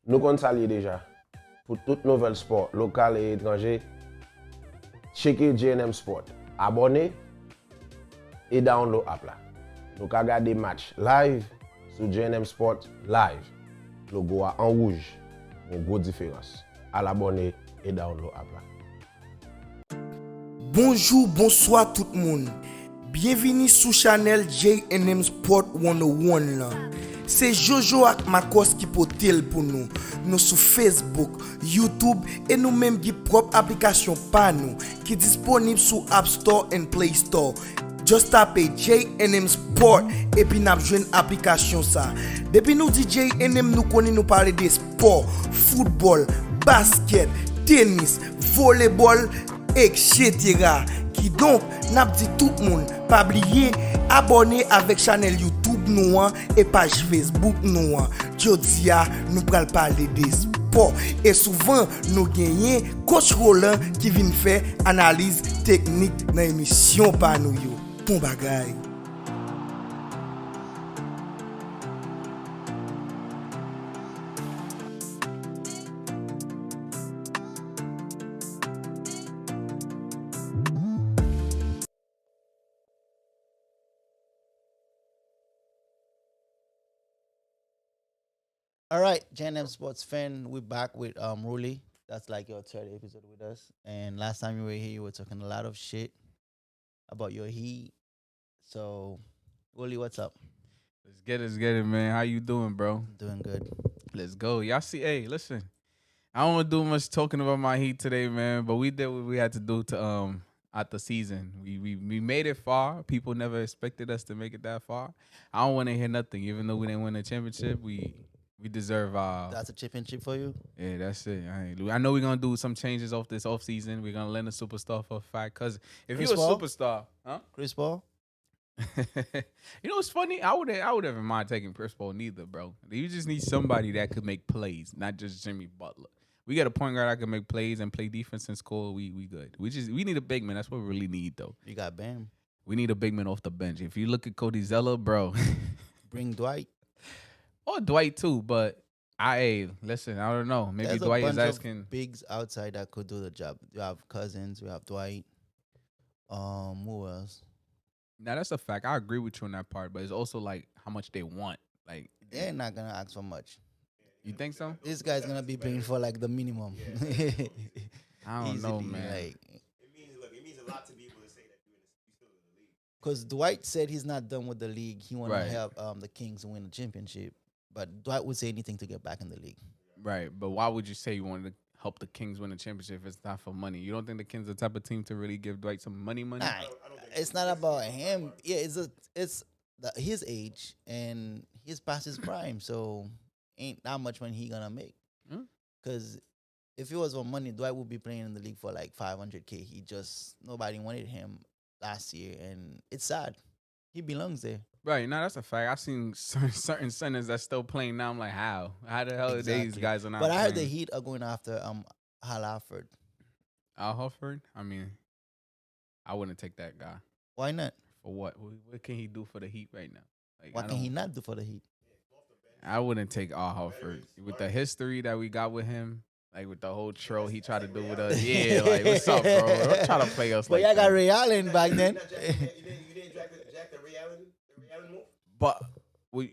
Nous comptons ça déjà. Pour toute nouvelle sport, local et étranger, checkez JNM Sport. Abonnez et download l'app là. Nous pouvons regarder match live sur JNM Sport live. Logo en rouge. Une grosse différence. À l'abonner et download l'app là. Bonjour, bonsoir tout le monde. Bienvenue sur channel JNM Sport 101 là. C'est Jojo ak Makos qui potel pour nous. Nous sur Facebook, YouTube et nous même qui propre application par nous qui est disponible sur App Store et Play Store. Just tapez JNM Sport et puis nous jouons application ça. Depuis nous dit JNM nous connaît nous parler des sports, football, basket, tennis, volleyball, etc. Qui donc n'a dit tout le monde pas oublier abonner avec chaîne YouTube nous et page Facebook nous. Jodia nous pral parler des sports et souvent nous gagnons coach Roland qui vient faire analyse technique dans émission par nous yo. Bon bagay. All right, JNM Sports fan, we're back with Ruli. That's like your third episode with us. And last time you were here, you were talking a lot of shit about your Heat. So, Ruli, what's up? Let's get it, man. How you doing, bro? Doing good. Let's go. Y'all see, hey, listen. I don't want to do much talking about my Heat today, man, but we did what we had to do to out the season. We made it far. People never expected us to make it that far. I don't want to hear nothing. Even though we didn't win the championship, we deserve That's a championship for you? Yeah, that's it. I know we're gonna do some changes off this off season. We're gonna land a superstar for a fact. Cause if Chris you're a Paul? superstar, huh? Chris Paul? You know what's funny? I would ever mind taking Chris Paul neither, bro. You just need somebody that could make plays, not just Jimmy Butler. We got a point guard that can make plays and play defense and score. We good. We need a big man. That's what we really need though. You got Bam. We need a big man off the bench. If you look at Cody Zeller, bro. Bring Dwight. Or Dwight too, but listen, I don't know. Maybe There's Dwight a is bunch asking. of bigs outside that could do the job. You have Cousins, we have Dwight. Who else? Now that's a fact. I agree with you on that part, but it's also like how much they want. Like They're not gonna ask for much. you think so? This guy's gonna be paying for like the minimum. I don't know, Easily, man. Like, It means a lot to be able to say that you're still in the league. because Dwight said he's not done with the league. He want Right. to help the Kings win the championship. But Dwight would say anything to get back in the league. Right, but why would you say you wanted to help the Kings win the championship if it's not for money? You don't think the Kings are the type of team to really give Dwight some money? Nah, it's not about him. Yeah, his age and he's past his prime, so ain't that much money he gonna make. Hmm? Because if it was for money, Dwight would be playing in the league for like $500K. Nobody wanted him last year, and it's sad. He belongs there. Right, now that's a fact. I've seen certain centers that's still playing now. I'm like, how? How the hell are these Exactly. guys are not But I heard the playing? Heat are going after Hal Alford. Al Horford? I mean, I wouldn't take that guy. Why not? For what? What can he do for the Heat right now? Like, What I can he don't- not do for the Heat? I wouldn't take Al Horford. With the history that we got with him, like with the whole troll he tried to do with us. Yeah, like, what's up, bro? Don't try to play us But like y'all got that. Ray Allen back then. You didn't jack the Ray Allen move? But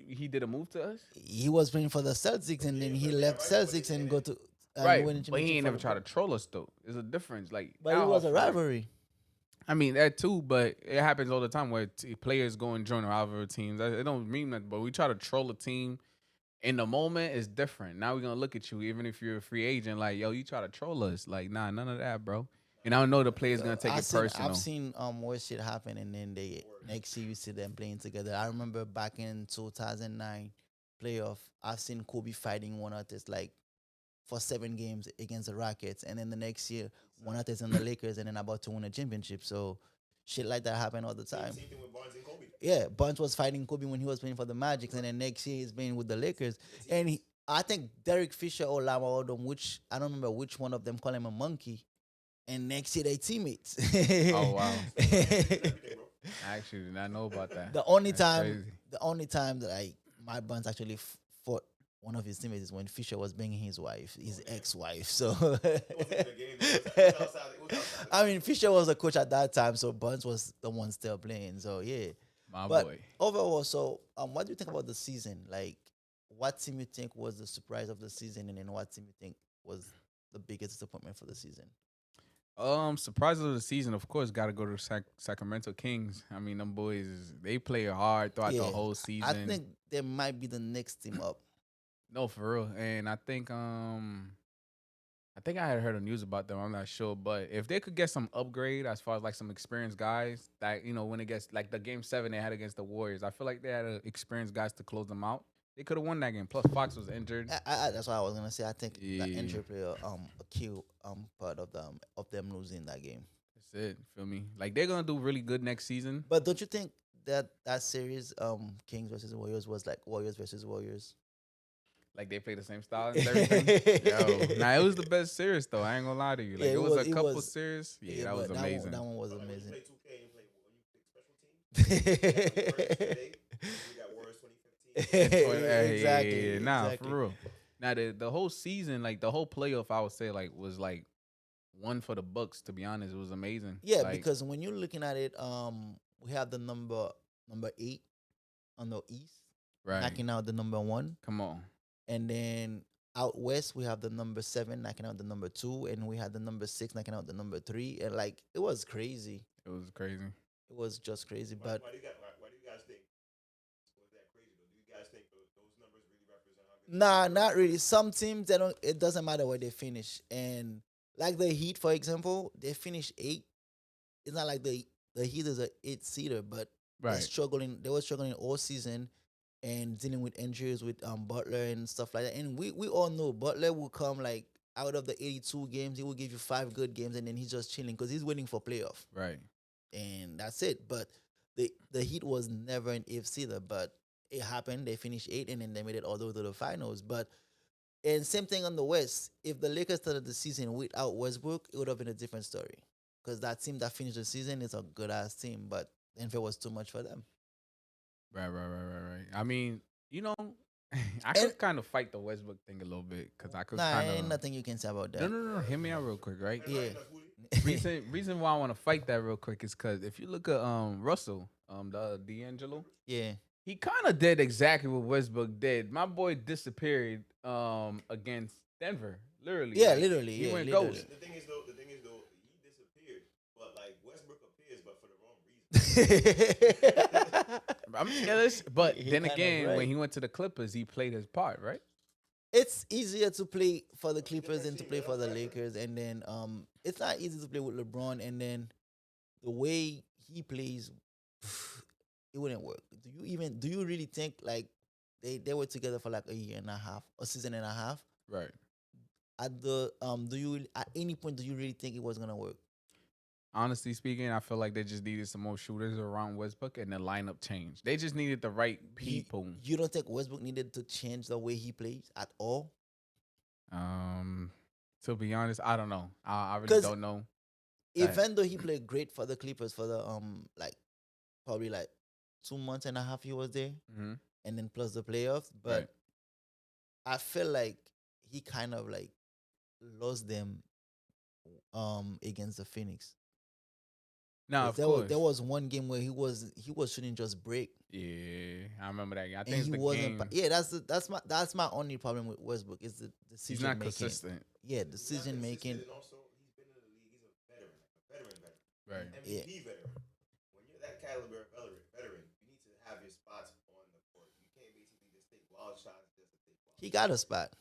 he did a move to us? He was playing for the Celtics, and then he left Celtics and go to Right, win the but he championship ain't never for tried to troll us, though. There's a difference. Like, But it Al was a Horford- rivalry. I mean, that too, but it happens all the time where players go and join rivalry teams. It don't mean that, but we try to troll a team in the moment is different. Now we're going to look at you, even if you're a free agent, like, yo, you try to troll us. Like, nah, none of that, bro. And I know the player's going to take it personal. I've seen worse shit happen, and then next year you see them playing together. I remember back in 2009 playoff, I've seen Kobe fighting one artist like for 7 games against the Rockets, and then the next year one artist in the Lakers, and then about to win a championship. So shit like that happen all the time. Same thing with Barnes and Kobe. Yeah, Bunch was fighting Kobe when he was playing for the Magic, and then next year he's playing with the Lakers. And I think Derek Fisher or Lama Odom, which I don't remember which one of them call him a monkey. And next year they teammates. Oh, wow. I actually did not know about that. The only That's time, crazy. the only time that my Buns actually fought one of his teammates is when Fisher was banging his wife, his ex-wife. So It wasn't even a game. It was outside. It was outside. I mean, Fisher was the coach at that time, so Burns was the one still playing. So yeah, My but boy. overall, so what do you think about the season? Like, what team you think was the surprise of the season, and then what team you think was the biggest disappointment for the season? Surprise of the season, of course, got to go to Sacramento Kings. I mean, them boys, they play hard throughout the whole season. I think they might be the next team up. No, for real. And I think I had heard the news about them. I'm not sure, but if they could get some upgrade as far as like some experienced guys, that when it gets like the game 7 they had against the Warriors, I feel like they had experienced guys to close them out. They could have won that game. Plus, Fox was injured. That's what I was gonna say. I think Yeah. the injury player a key part of them losing that game. That's it. Feel me? Like they're gonna do really good next season. But don't you think that series Kings versus Warriors was like Warriors versus Warriors? Like they play the same style and everything. Yo, nah, it was the best series though. I ain't gonna lie to you. Like Yeah, it was a it couple was- series. Yeah, that but was amazing. That one was When you amazing. play 2K and you play special teams, you got Warriors 2015. Exactly. Nah, exactly. for real. Now the whole season, like the whole playoff, I would say like was like one for the Bucks. To be honest, it was amazing. Yeah, Like, because when you're looking at it, we have the number 8 on the East right. knocking out the number 1, Come on. and then out west we have the number 7 knocking out the number 2, and we had the number 6 knocking out the number 3, and like it was crazy. It was crazy. It was just crazy, but Why do you guys think was that crazy though? Do you guys think those numbers really represent how good? nah, not really. Some teams they don't. It doesn't matter where they finish, and like the Heat, for example, they finished 8. It's not like the Heat is a 8 seeder, but they're Right. struggling. They were struggling all season and dealing with injuries with Butler and stuff like that. And we all know Butler will come like out of the 82 games, he will give you 5 good games, and then he's just chilling because he's waiting for playoff, Right. and that's it. But the Heat was never an 8 seeder, but it happened. They finished 8, and then they made it all the way to the finals. But and same thing on the West. If the Lakers started the season without Westbrook, it would have been a different story. Because that team that finished the season is a good ass team, but Denver was too much for them. Right. I mean, I could kind of fight the Westbrook thing a little bit because I could Nah, kind ain't of. nothing you can say about that. No. Hear me out real quick, right? Yeah. Reason why I want to fight that real quick is because if you look at Russell, the D'Angelo, Yeah. he kind of did exactly what Westbrook did. My boy disappeared against Denver, literally. Yeah, Like, literally. he Yeah, went literally. ghost. The thing is though, he disappeared, but like Westbrook appears, but for the wrong reason. I'm jealous, but He then kinda again, right. when he went to the Clippers, he played his part, right? It's easier to play for the Clippers than to play for the Lakers, and then it's not easy to play with LeBron, and then the way he plays, it wouldn't work. Do you really think like they were together for like a year and a half, a season and a half? Right. At the at any point do you really think it was gonna work? Honestly speaking, I feel like they just needed some more shooters around Westbrook, and the lineup changed. They just needed the right people. You don't think Westbrook needed to change the way he plays at all? To be honest, I don't know. I really 'Cause don't know. Even though he played great for the Clippers for the like probably like 2 months and a half he was there, Mm-hmm. and then plus the playoffs, but Right. I feel like he kind of like lost them against the Phoenix. Now, of there course. was one game where he was shooting just break. Yeah, I remember that. I And think it's he the wasn't. game. Yeah, that's my only problem with Westbrook is the He's decision not making. consistent. Yeah, decision making. And also, he's been in the league. He's a veteran. Right. MVP veteran. When you're that caliber veteran, you need to have your spots on the court. You can't basically just take wild shots just to take wild He got a spot.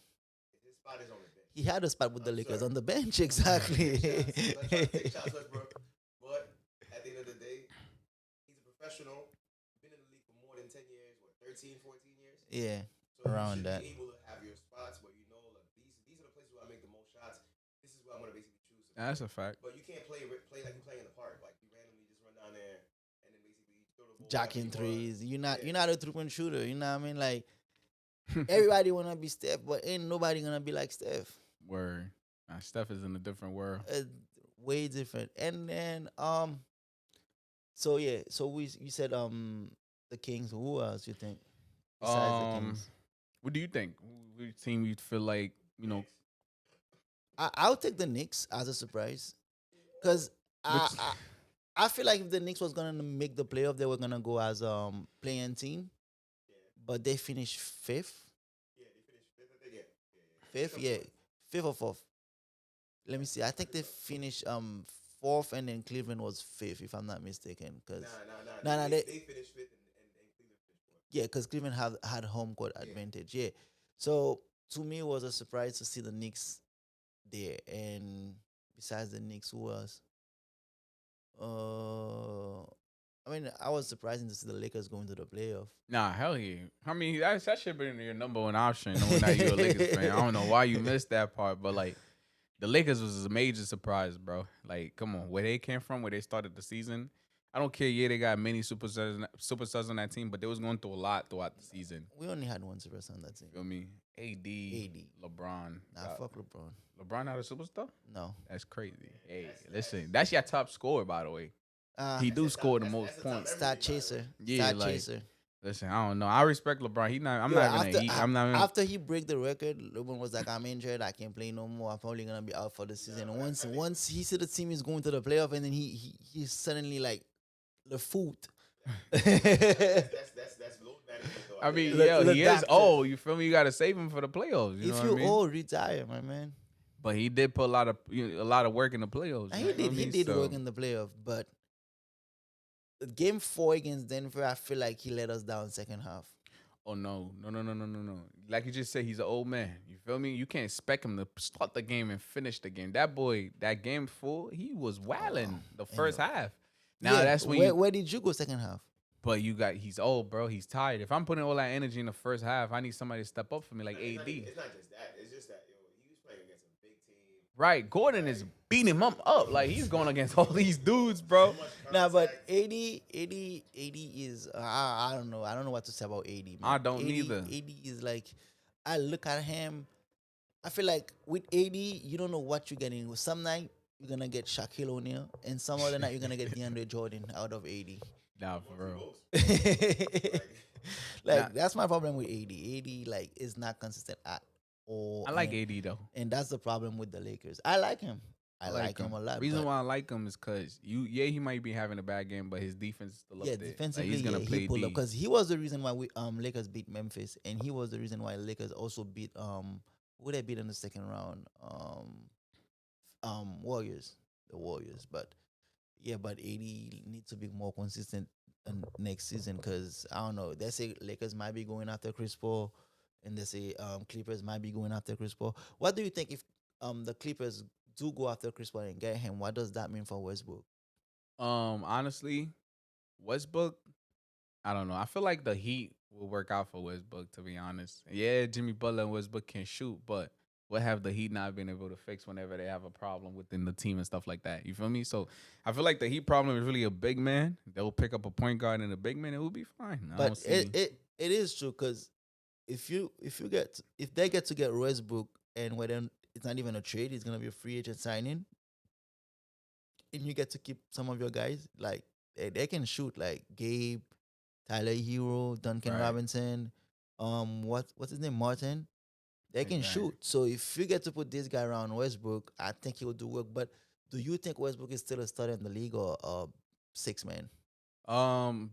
His spot is on the bench. He had a spot with the Lakers Sir. on the bench. Exactly. Take shots, Westbrook. But at the end of the day, he's a professional. Been in the league for more than 10 years, 13, 14 years. Yeah. So Around you should that. be able to have your spots where you know like, these are the places where I make the most shots. This is where I'm gonna basically choose. That's a fact. But you can't play like you're playing in the park. Like you randomly just run down there and then basically throw the ball. Jacking wherever you want. threes. You're not Yeah. you're not a 3-point shooter. You know what I mean? Like everybody wanna be Steph, but ain't nobody gonna be like Steph. Word. Steph is in a different world. Way different. And then so yeah, so you said the Kings. Who else you think besides the Kings? What do you think? Which team you feel like I'll take the Knicks as a surprise because Which, I feel like if the Knicks was gonna make the playoff, they were gonna go as playing team, but they finished fifth. Yeah, they finished fifth, I think. Fifth, yeah, fifth or fourth. Let me see. I think they finished fourth, and then Cleveland was fifth, if I'm not mistaken. Cause nah, They finished fifth and Cleveland finished fourth. yeah, because Cleveland had home court advantage. Yeah, so to me, it was a surprise to see the Knicks there. And besides the Knicks, who else? I mean, I was surprised to see the Lakers going to the playoff. nah, hell yeah. I mean, that should be your number one option, knowing that you're a Lakers fan. I don't know why you missed that part, but like the Lakers was a major surprise, bro. Like, come on, where they came from, where they started the season. I don't care. Yeah, they got many superstars on that team, but they was going through a lot throughout the season. We only had one superstar on that team. Feel me? AD, LeBron. Nah, fuck LeBron. LeBron not a superstar? No. That's crazy. Hey, listen, that's your top scorer, by the way. He do score the most points. Stat chaser. Yeah, Stat like, chaser. Listen, I don't know. I respect LeBron. I'm Yeah, not gonna eat. I'm not gonna. After he break the record, LeBron was like, "I'm injured. I can't play no more. I'm probably gonna be out for the season." Once he said the team is going to the playoff, and then he's suddenly like the foot. That's load management though. I mean, Look, he is doctor. old. You feel me? You gotta save him for the playoffs. You know If what I you mean? old, retire, my man. But he did put a lot of work in the playoffs. And you know what I he mean? did So- work in the playoff, but game 4 against Denver, I feel like he let us down second half. Oh no. Like you just said, he's an old man. You feel me? You can't expect him to start the game and finish the game. That boy, that game 4, he was wilding the first half. Now Yeah, that's when where did you go second half? But he's old, bro. He's tired. If I'm putting all that energy in the first half, I need somebody to step up for me, like AD. It's not just that. It's just that he was playing against a big team. Right, Gordon is beating him up like he's going against all these dudes, bro. Nah, but 80 is I don't know. I don't know what to say about 80. Man. I don't 80, neither. 80 is like, I look at him. I feel like with 80, you don't know what you're getting. Some night you're gonna get Shaquille O'Neal, and some other night you're gonna get DeAndre Jordan out of 80. Nah, for real. Like that's my problem with 80. 80 like is not consistent at all. I like AD though. and that's the problem with the Lakers. I like him. I like him a lot. Reason but- why I like him is because he might be having a bad game, but his defense is still up Yeah, there. defensively, Like, he's gonna play he pulled D. up because he was the reason why we Lakers beat Memphis, and he was the reason why Lakers also beat who they beat in the second round Warriors, the Warriors. But yeah, but 80 needs to be more consistent next season because I don't know. They say Lakers might be going after Chris Paul, and they say Clippers might be going after Chris Paul. What do you think if the Clippers do go after Chris Paul and get him? What does that mean for Westbrook? Honestly, Westbrook, I don't know. I feel like the Heat will work out for Westbrook, to be honest. Yeah, Jimmy Butler and Westbrook can shoot, but what have the Heat not been able to fix whenever they have a problem within the team and stuff like that? You feel me? So I feel like the Heat problem is really a big man. They'll pick up a point guard and a big man, it will be fine. I don't But see. it is true because if they get to get Westbrook and whether it's not even a trade, it's gonna be a free agent signing, and you get to keep some of your guys like they can shoot like Gabe, Tyler Hero, Duncan Right. Robinson, what's his name, Martin. They can Exactly. shoot. So if you get to put this guy around Westbrook, I think he will do work. But do you think Westbrook is still a starter in the league or a 6-man?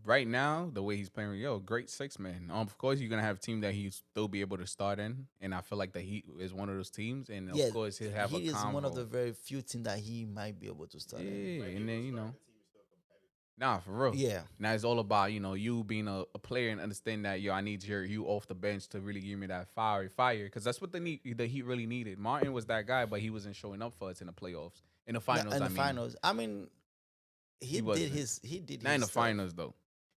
Right now, the way he's playing, great 6-man. Of course, you're gonna have a team that he still be able to start in, and I feel like the Heat is one of those teams, and of course he'll have he a is one of combo. the very few teams that he might be able to start in. Yeah, and then nah, for real. Yeah. Now it's all about you being a player and understand that I need you off the bench to really give me that fire, because that's what the Heat really needed. Martin was that guy, but he wasn't showing up for us in the playoffs, in the finals. In the finals. I mean, he did wasn't. his Not in the stuff. finals though.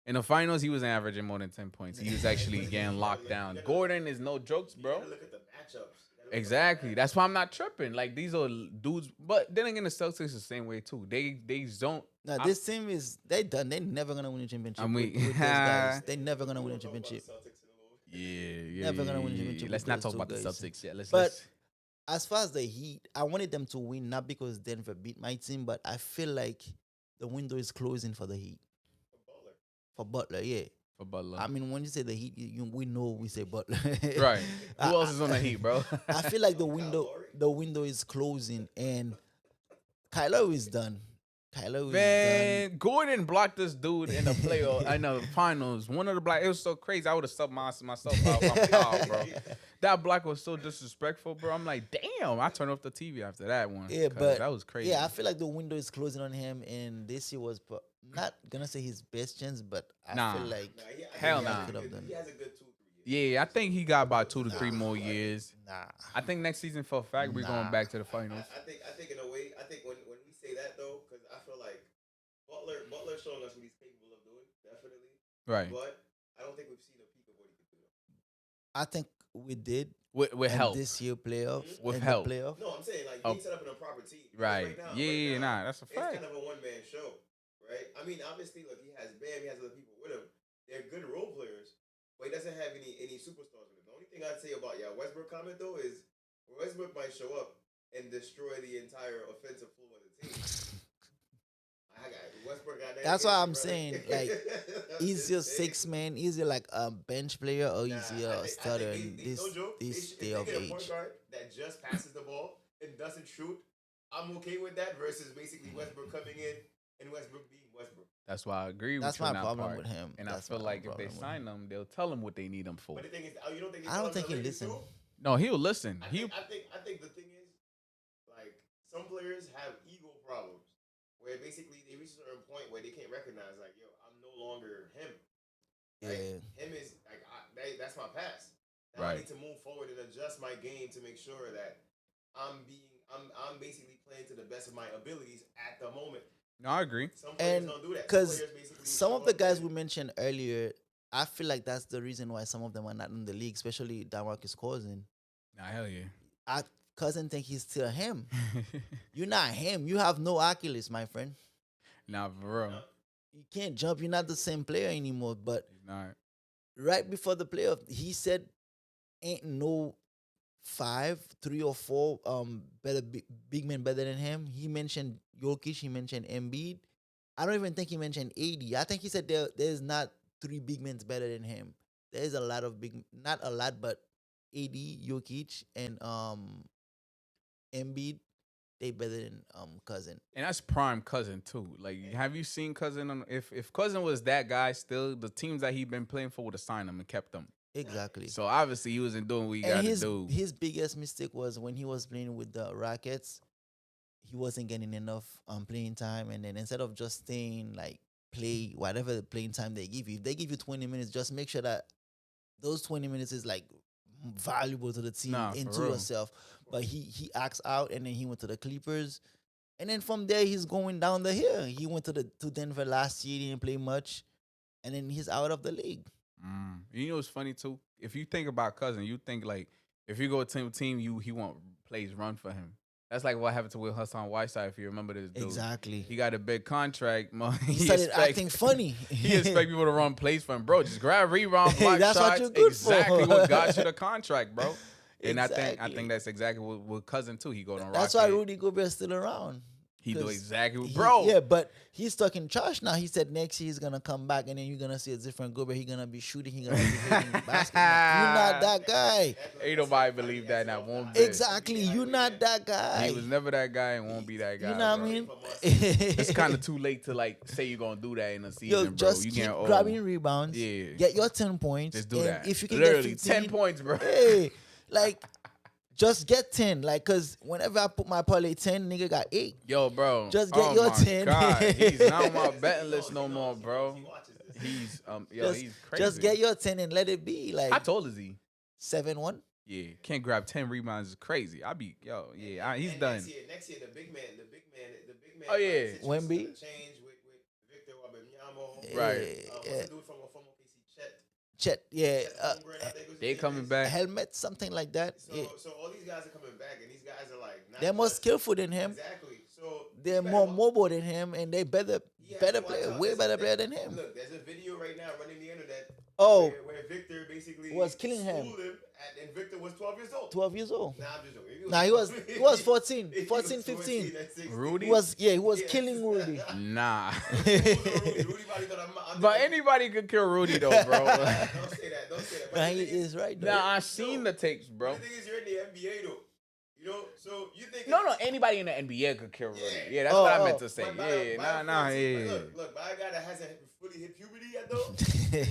In the finals, he wasn't averaging more than 10 points. He was actually getting locked down. Gordon is no jokes, bro. Look at the matchups. Exactly. That's why I'm not tripping. Like these are dudes, but then again, the Celtics the same way too. They don't. Now this team is they done. They never gonna win a championship. I mean, with those guys. They never gonna win a championship. Yeah. Never gonna win a championship Let's with not those talk two about the guys. Celtics yet. But as far as the Heat, I wanted them to win not because Denver beat my team, but I feel like the window is closing for the Heat. For Butler, yeah. For Butler. I mean, when you say the Heat, we know we say Butler. Right. Who else is on the Heat, bro? I feel like the window is closing, and Kylo is done. Kylo is done. Man, Gordon blocked this dude in the playoff. I know the finals. One of the black. It was so crazy. I would have subbed myself out. I'm proud, bro. That block was so disrespectful, bro. I'm like, damn. I turned off the TV after that one. Yeah, but that was crazy. Yeah, I feel like the window is closing on him, and this year was not gonna say his best chance, but I feel like Hell nah. could have done. He has a good 2-3 years. Yeah, I think he got about 2 to 3 more years. Nah, I think next season, for a fact, we're going back to the finals. I think in a way, I think when we say that though, because I feel like Butler's showing us what he's capable of doing, definitely. Right. But I don't think we've seen a peak of what he can do. I think we did With in help. this year playoffs. With in help. The playoff. No, I'm saying like Oh. being set up in a proper team. Right. Right now, That's a it's fact. kind of a one-man show, right? I mean, obviously, look, he has Bam, he has other people with him. They're good role players, but he doesn't have any superstars with him. The only thing I'd say about Westbrook comment though is Westbrook might show up and destroy the entire offensive floor of the team. Westbrook got that. That's why I'm brother. saying, like, is your 6-man? Is he like a bench player, or is he a starter in this day of If they get a age? point guard that just passes the ball and doesn't shoot, I'm okay with that. Versus basically Westbrook coming in and Westbrook being Westbrook. That's why I agree That's with you my on that problem part. with him. And That's I feel my like if they problem with sign him, they'll tell him what they need him for. But the thing is, you don't think I don't think he listen. No, he'll listen. I think the thing is, like, some players have ego problems where basically they reach a certain point where they can't recognize, like, yo, I'm no longer him. Like, Yeah. him is like that's my past. Now Right. I need to move forward and adjust my game to make sure that I'm basically playing to the best of my abilities at the moment. No, I agree. Some players And don't do that. because Players basically some show of the up guys and- we mentioned earlier, I feel like that's the reason why some of them are not in the league, especially DeMarcus Cousins. Nah, hell yeah. Cousin think he's still him. You're not him. You have no Achilles, my friend. Nah, for real. You can't jump. You're not the same player anymore. But He's not. right before the playoff, he said, "Ain't no 5, 3 or 4 better big men better than him." He mentioned Jokic. He mentioned Embiid. I don't even think he mentioned AD. I think he said there's not 3 big men better than him. There's a lot of not a lot, but AD, Jokic, and Embiid, they better than Cousin. And that's prime Cousin too. Like, have you seen Cousin? If Cousin was that guy, still the teams that he been playing for would have signed him and kept him. Exactly. So obviously he wasn't doing what he got And to his do. his biggest mistake was when he was playing with the Rockets, he wasn't getting enough playing time, and then instead of just staying like play whatever the playing time they give you, if they give you 20 minutes, just make sure that those 20 minutes is like valuable to the team Nah, for into real. yourself. But he acts out, and then he went to the Clippers, and then from there he's going down the hill. He went to Denver last year, he didn't play much, and then he's out of the league. You know what's funny too? If you think about Cousin, you think like if you go to team, he want plays run for him. That's like what happened to Will Hassan Whiteside. If you remember this dude, Exactly. He got a big contract. He started acting funny. He expect people to run plays for him, bro. Just grab rebound, block That's what shots. you're good Exactly for. what got you the contract, bro. And I Exactly. think that's exactly what Cousin too. He go on. That's why Rudy Gobert's still around. He do 'Cause exactly, he- bro. Yeah, but he's talking trash now. He said next year he's gonna come back, and then you're gonna see a different Gobert. He's gonna be shooting. He's gonna be hitting basketball. You're not that guy. Ain't nobody believe that not one bit. Exactly. You're not that guy. He was never that guy and won't be that guy. You know what I bro. mean? It's kind of too late to like say you're gonna do that in a season, Yo, bro. just You keep getting old. grabbing rebounds. Yeah. Get your 10 points. Just do and that. If you can Literally get 15, 10 points, bro. Hey, like, just get 10. Like, cause whenever I put my parlay 10, nigga got 8. Yo, bro. Just get your my 10. God. He's not on my betting list no more, bro. He's he's crazy. Just get your 10 and let it be. Like, How tall is he? 7-1. Yeah, can't grab 10 rebounds is crazy. He's And done. Next year, the big man. Oh, yeah. situation is Wemby? gonna change with Victor Wembanyama. Right. What's the dude from OKC? Chet, yeah. Chet Holmgren, I think was his They name coming is. back. Helmet, something like that. So, Yeah. so all these guys are coming back, and these guys are like not They're more just- skillful than him. Exactly. So They're you better more wa- mobile than him, and they better he has better to watch player, out. way There's- better player than him. Look, there's a video right now running the internet Oh, where Victor basically was killing him. schooled him, and Victor was 12 years old. 12 years old. Nah, I'm just joking. Nah, he was 14, He 14, was 15. 14 at 16. Rudy? He was Yes. killing Rudy. Nah. Rudy probably thought I'm But anybody could kill Rudy though, bro. Don't say that. Don't say that. Nah, the he thing is, is right though. Nah, I seen the tapes, bro. the thing is, you're in the NBA though. You know, so you think No, anybody in the NBA could kill Rudy. Yeah. Yeah, that's Oh, what I oh. meant to say. But by Yeah, a 14, yeah. Look, by a guy that hasn't fully hit puberty yet though.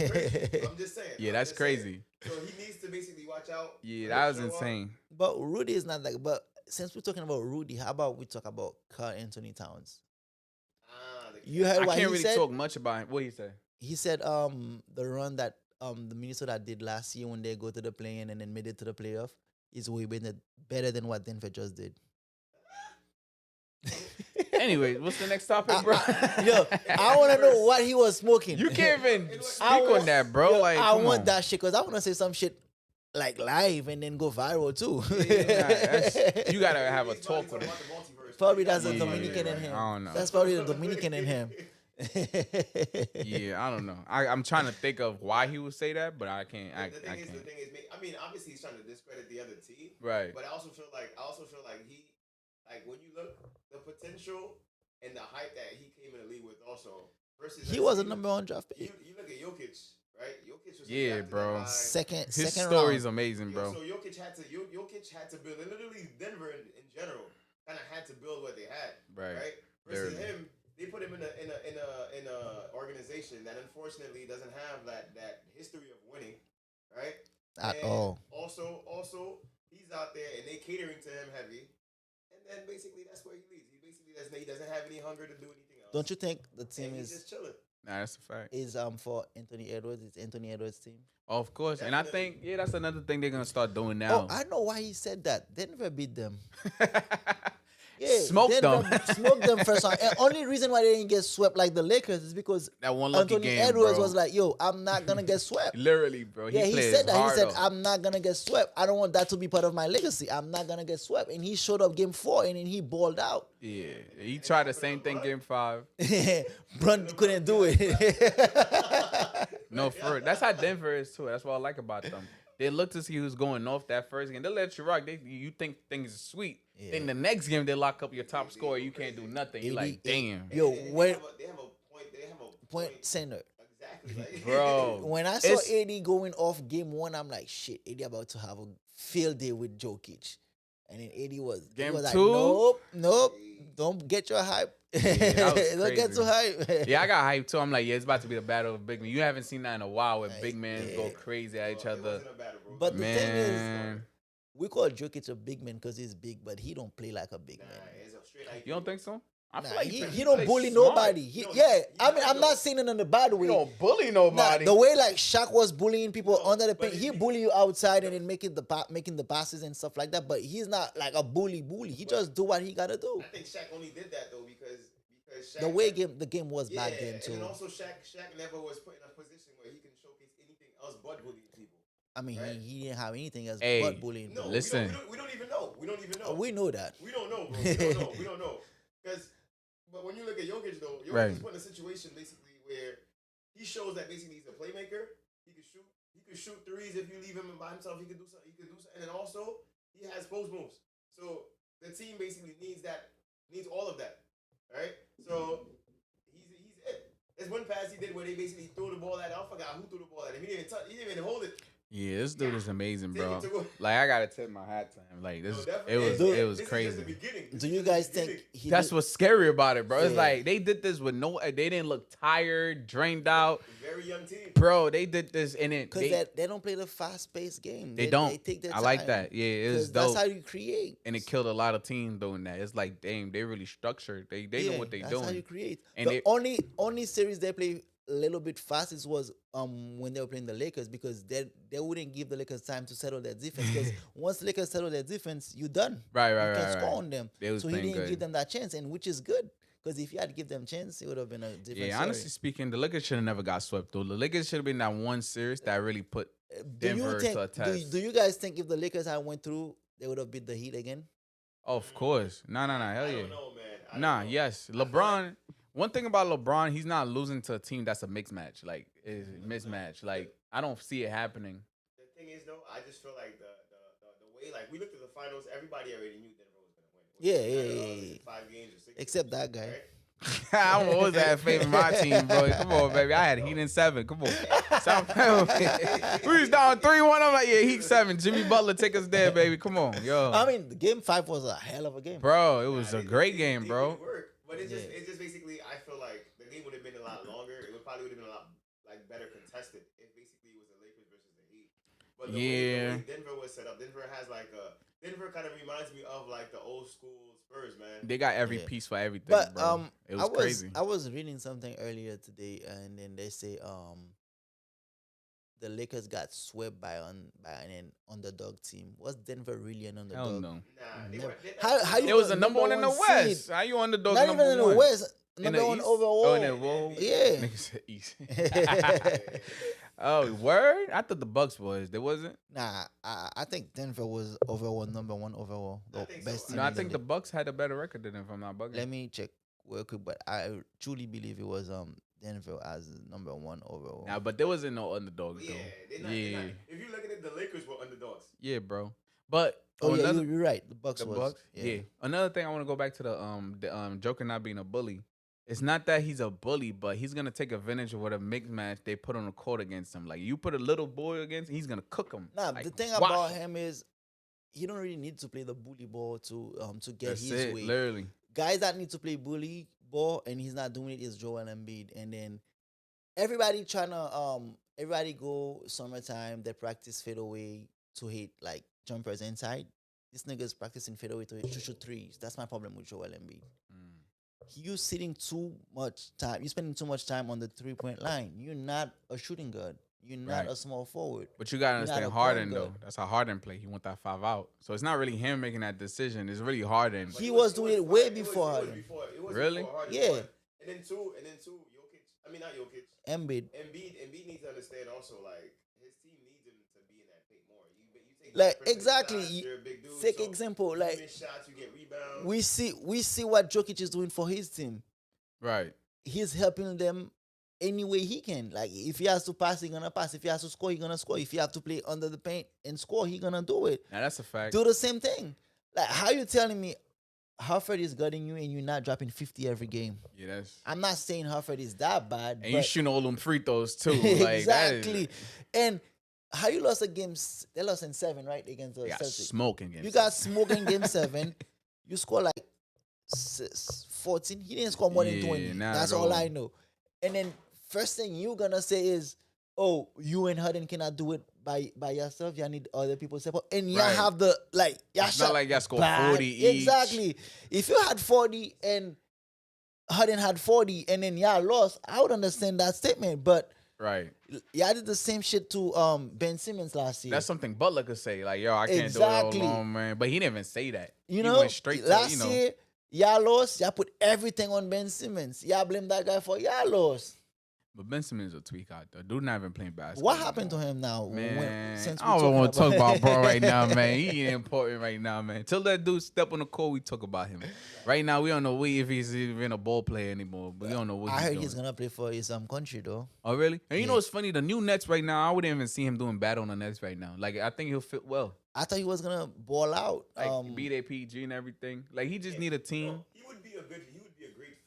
Crazy. I'm just saying. Yeah, I'm that's just saying. crazy. So he needs to basically watch out. Yeah, that was Show up. insane. But Rudy is not like. But since we're talking about Rudy, how about we talk about Karl Anthony Towns? You heard I what can't he really said? talk much about him. What he said? He said the run that the Minnesota did last year when they go to the play-in and then made it to the playoff is way better than what Denver just did. Anyway, what's the next topic, bro? Yo, I want to know what he was smoking. You can't even speak I want- on that, bro. Yo, Like, I come want on. that shit because I want to say some shit like live and then go viral too. You gotta have a talk with him. Probably that's the Yeah, Dominican in him. I don't know. That's probably the Dominican in him. Yeah, I don't know. I'm trying to think of why he would say that, but I can't. The thing is, I mean, obviously he's trying to discredit the other team, Right. but I also feel like he, like when you look the potential and the hype that he came in the league with, also versus He was a number one draft pick. You look at Jokic, right? Jokic was Yeah, drafted bro. by- Second His round. story's amazing, Yo, bro. So Jokic had to build, and literally Denver in general kind of had to build what they had, Right. Versus Barely. him, they put him in a organization that unfortunately doesn't have that history of winning, right? At And all. Also, he's out there and they catering to him heavy, and then basically that's where he leads. He doesn't have any hunger to do anything else. Don't you think the team And he's is just chilling. Nah, that's a fact. for Anthony Edwards? It's Anthony Edwards' team. Of course. And I think, Definitely. that's another thing they're gonna start doing Oh, now. I know why he said that. Denver beat them. Smoked them. Smoked them first round. And only reason why they didn't get swept like the Lakers is because That one lucky Anthony game, Edwards bro. was like, "Yo, I'm not gonna get swept." Literally, bro. Yeah, he plays said that. He hard, said, though. "I'm not gonna get swept. I don't want that to be part of my legacy. I'm not gonna get swept." And he showed up game 4 and then he balled out. Yeah, he tried the same thing game 5. Brun couldn't do it. No, for real. That's how Denver is too. That's what I like about them. They look to see who's going off that first game. They let you rock. You think things are sweet. Yeah. Then the next game they lock up your top scorer. You can't do nothing. You're like, damn, Yo, And when they have a point center. Exactly. Like, bro. When I saw It's- AD going off game 1, I'm like, shit, AD about to have a field day with Jokic. And then AD was Game like, 2? nope, don't get your hype. that was Don't get crazy. too hype. Yeah, I got hyped too. I'm like, yeah, it's about to be the battle of big men. You haven't seen that in a while where big men Yeah. go crazy at each it other. wasn't a battle, bro. But the thing is, Man, we call Jokic a big man because he's big, but he don't play like a big Nah, man. it's a straight IQ. you don't think so? I Nah, feel like he don't plays bully smart. nobody. I mean, I'm not saying it in a bad way. You don't bully Nah, nobody. the way like Shaq was bullying people No, under the but paint, he he- bully you outside and then making the passes and stuff like that. But he's not like a bully. He just do what he gotta do. I think Shaq only did that though because Shaq, The way the game was yeah, back then and too. then also Shaq never was put in a position where he can showcase anything else but bullying people. I mean, Right. he didn't have anything else Hey, but bullying. No, people. Listen. we don't even know. We don't even know. We know that. We don't know, bro. We don't know. Because, but when you look at Jokic though, Jokic Right. is put in a situation basically where he shows that basically he's a playmaker. He can shoot. He can shoot threes if you leave him by himself. He can do something. And then also he has post moves. So the team basically needs all of that, right? So he's it. There's one pass he did where they basically threw the ball at. I forgot who threw the ball at him. He didn't even touch. He didn't even hold it. Yeah, this dude is amazing, Take bro. it to go. Like I gotta tip my hat to him. Like this, No, it definitely. was This it was is crazy. just the beginning. This Do is you just the guys beginning. think he That's did- what's scary about it, bro. It's Yeah. like they did this with they didn't look tired, drained out, Very young team. bro. They did this and it. Because they don't play the fast-paced game. They don't. They take their I time. like that. Yeah, it was 'Cause that's dope. how you create. And it killed a lot of teams doing that. It's like, damn, they really structured. They know what they that's how you doing. create. And The only series they play a little bit fastest was when they were playing the Lakers because they wouldn't give the Lakers time to settle their defense because once the Lakers settle their defense, you're done. Right, You right, can right, score right. on them. They was So he playing didn't good. give them that chance, and which is good because if you had to give them chance, it would have been a different Yeah, story. honestly speaking, the Lakers should have never got swept though. The Lakers should have been that one series that really put Do you Denver think? to a test. Do you guys think if the Lakers had went through, they would have beat the Heat again? Of course. No, hell I yeah. don't know, man. I don't Nah, know. yes. LeBron. One thing about LeBron, he's not losing to a team that's a mixed match. Like is mismatch. Like I don't see it happening. The thing is, though, I just feel like the way, like, we looked at the finals, everybody already knew Denver was going to win. Yeah, It yeah, was yeah, in yeah. 5 games or 6 Except games, that guy. right? I'm always had faith in my team, bro. Come on, baby. I had Heat in 7. Come on. Stop playing with me. We was down 3-1. I'm like, yeah, Heat 7. Jimmy Butler take us there, baby. Come on, yo. I mean, the game 5 was a hell of a game. Bro, it was a They great did- game, they bro. did work, but it's Yeah. just basically, I feel like the game would have been a lot longer. It would probably would have been a lot like better contested if basically it was the Lakers versus the Heat. But the way Denver was set up, Denver has like Denver kind of reminds me of like the old school Spurs, man. They got every Yeah. piece for everything, But bro. It was crazy. I was reading something earlier today, and then they say the Lakers got swept by an underdog team. Was Denver really an underdog? Hell no. Nah, they Never. were, they, How you It was the the number one in the number one West. seed? How you underdog Not number even in the one? West. In Number the one East? overall. Oh, in the world? Yeah. Niggas said East. Oh, word? I thought the Bucks was. There wasn't? Nah, I think Denver was overall number one overall. The think best so. team. No, I in think the league. Bucks had a better record than them, if I'm not bugging. Let me check real quick, but I truly believe it was Denver as number one overall. Nah, but there wasn't no underdogs, yeah, though. they're not, Yeah. they're not. If you look at it, the Lakers were underdogs. Yeah, bro. But Oh yeah, another, you're right. The Bucks the was. Bucks. Yeah. Another thing I want to go back to the Joker not being a bully. It's not that he's a bully, but he's gonna take advantage of what a mixed match they put on the court against him. Like you put a little boy against, he's gonna cook him. Nah, Like, the thing wash about him is he don't really need to play the bully ball to get That's his it, way. literally. Guys that need to play bully ball and he's not doing it is Joel Embiid. And then everybody everybody go summertime, they practice fadeaway to hit like jumpers inside. This nigga's practicing fadeaway to shoot threes. That's my problem with Joel Embiid. You sitting too much time. You spending too much time on the 3-point line. You're not a shooting guard. You're not Right. a small forward. But you gotta You're not understand a Harden point though. guard. That's how Harden play. He want that 5 out. So it's not really him making that decision. It's really Harden. He was doing it way before It Harden. was Really? before Harden. Yeah. one. And then two, Jokic. I mean, not Jokic. Embiid. Embiid needs to understand also, like, his team needs him to be in that paint more. You take Like, percentage exactly. shots, you're a big dude, Take so example, you like miss shots, you get rebounds. we see what Jokic is doing for his team. Right. He's helping them any way he can. Like if he has to pass, he's gonna pass. If he has to score, he's gonna score. If he have to play under the paint and score, he's gonna do it. Now that's a fact. Do the same thing. Like how you telling me Harford is guarding you and you're not dropping 50 every game? Yeah, that's I'm not saying Harford is that bad. and you but shooting all them free throws too. Like exactly. That And how you lost a game? They lost in 7, right? Against the is, got Celtics. smoking games. You got smoking game 7. You score like 14. He didn't score more than Yeah, 20. not That's at all all. I know. And then first thing you gonna say is, "Oh, you and Harden cannot do it by yourself. You need other people's support." And you Right. have the like. It's not like y'all score bad. 40 each. Exactly. If you had 40 and Harden had 40 and then y'all lost, I would understand that statement. But Right. y'all did the same shit to Ben Simmons last year. That's something Butler could say. Like, yo, I can't Exactly. do it all alone, man. But he didn't even say that. You He know, went straight to, last you know. year, y'all lost. Y'all put everything on Ben Simmons. Y'all blame that guy for y'all lost. But Ben Simmons is a tweak out there. Dude not even playing basketball. What happened to him now? Man, Since I we don't want to talk talking about bro right now, man. He ain't important right now, man. Till that dude step on the court, we talk about him. Right now, we don't know if he's even a ball player anymore. But we don't know what I he's heard doing. he's gonna play for his country though. Oh, really? And you know Yeah. what's funny? The new Nets right now, I wouldn't even see him doing bad on the Nets right now. Like, I think he'll fit well. I thought he was gonna ball out. Like, beat APG and everything. Like, he just need a team. No, he would be a great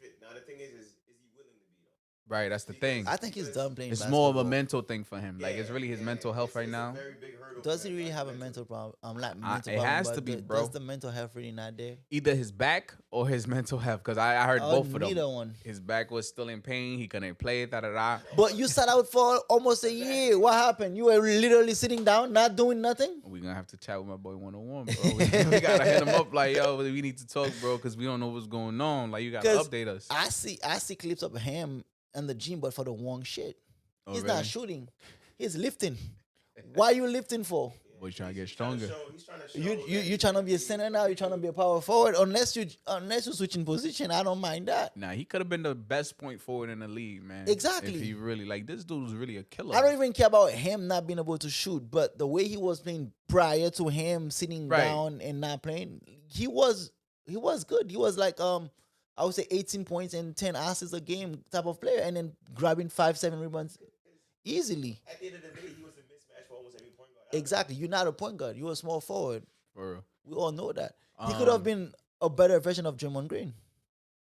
fit. Now the thing is he willing to be though? Right, that's the thing. I think he's done playing. It's more of a basketball. mental thing for him. Like, it's really his mental health right It's now. a very big hurdle Does for he him, really like, have a mental problem? Like mental it problem, has but to be, does bro. the mental health really not there? Either his back or his mental health. Because I heard both of them. Neither one. His back was still in pain. He couldn't play. Da-da-da. But you sat out for almost a year. What happened? You were literally sitting down, not doing nothing. We're going to have to chat with my boy 101, bro. We got to hit him up like, yo, we need to talk, bro, because we don't know what's going on. Like, you got to 'Cause update us. I see clips of him in the gym, but for the wrong shit. Oh, He's really? not shooting. He's lifting. Why you lifting for? Boy, you trying to get stronger. He's trying to show You trying to be a center now? You trying to be a power forward? Unless you switching position, I don't mind that. Nah, he could have been the best point forward in the league, man. Exactly. If he really, like, this dude was really a killer. I don't even care about him not being able to shoot, but the way he was playing prior to him sitting Right. down and not playing, he was good. He was like I would say 18 points and 10 assists a game type of player, and then grabbing 5-7 rebounds. easily. At the end of the day, he was a mismatch for almost every point guard. Exactly. You're not a point guard. You're a small forward. For real. We all know that. He could have Um, been a better version of Draymond Green.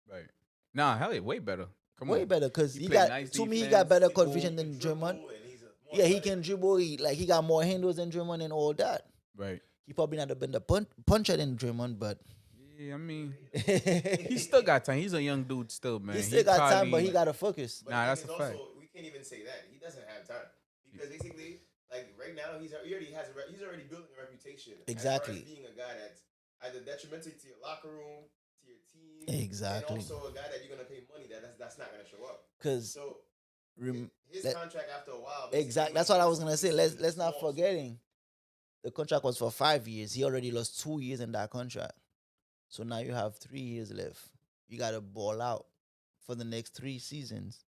Right. Nah, hell yeah, way better. Come Way on. better because He he played got nice to me he defense. got better He can conviction than dribble, Draymond. and he's a more Yeah, he athletic. can dribble. He got more handles than Draymond and all that. Right. He probably not have been the puncher than Draymond, but Yeah, I mean, he he still got time. He's a young dude still, man. still got time, but probably- he got to focus. But Nah, the that's thing a is fact. also, we can't even say that he doesn't have time because basically, like right now, he's already building a reputation. Exactly. As far as being a guy that's either detrimental to your locker room, to your team, Exactly. and also a guy that you're gonna pay money that's not gonna show up. Because So Rem- his that- contract after a while. exactly, that's what I was gonna say. Let's not forgetting, the contract was for 5 years. He already lost 2 years in that contract, so now you have 3 years left. You gotta ball out for the next 3 seasons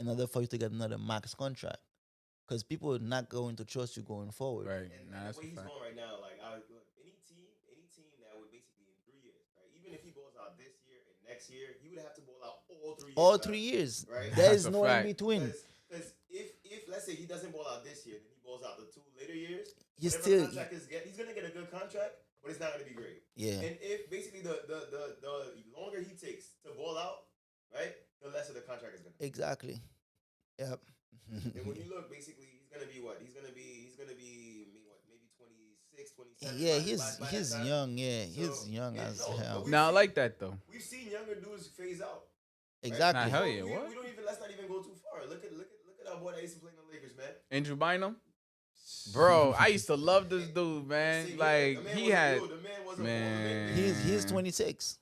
in order for you to get another max contract. Because people are not going to trust you going forward. Right. And Nah, that's the a way he's fact. going right now, like look, any team that would basically in 3 years, right? Even if he balls out this year and next year, he would have to ball out all 3 years. All out, 3 years, right? there That's is a no fact. in between. Because if let's say he doesn't ball out this year, then he balls out the 2 later years. He's whatever still contract he's gonna get a good contract, but it's not gonna be great. yeah. And if basically the longer he takes to ball out, right, the lesser the contract is gonna be. Exactly. Yep. And when you look, basically, he's gonna be what? He's gonna be maybe 26, 27. Yeah, by he's that time. young. Yeah, So, he's young yeah, as no, but hell. we- Nah, I like that though. We've seen younger dudes phase out. Exactly. Nah, hell yeah, We what? don't even. Let's not even go too far. Look at our boy that used to play in the Lakers, man. Andrew Bynum? Bro, I used to love this dude, man. See, Like, the man he wasn't had... good. The man wasn't Man. He's 26.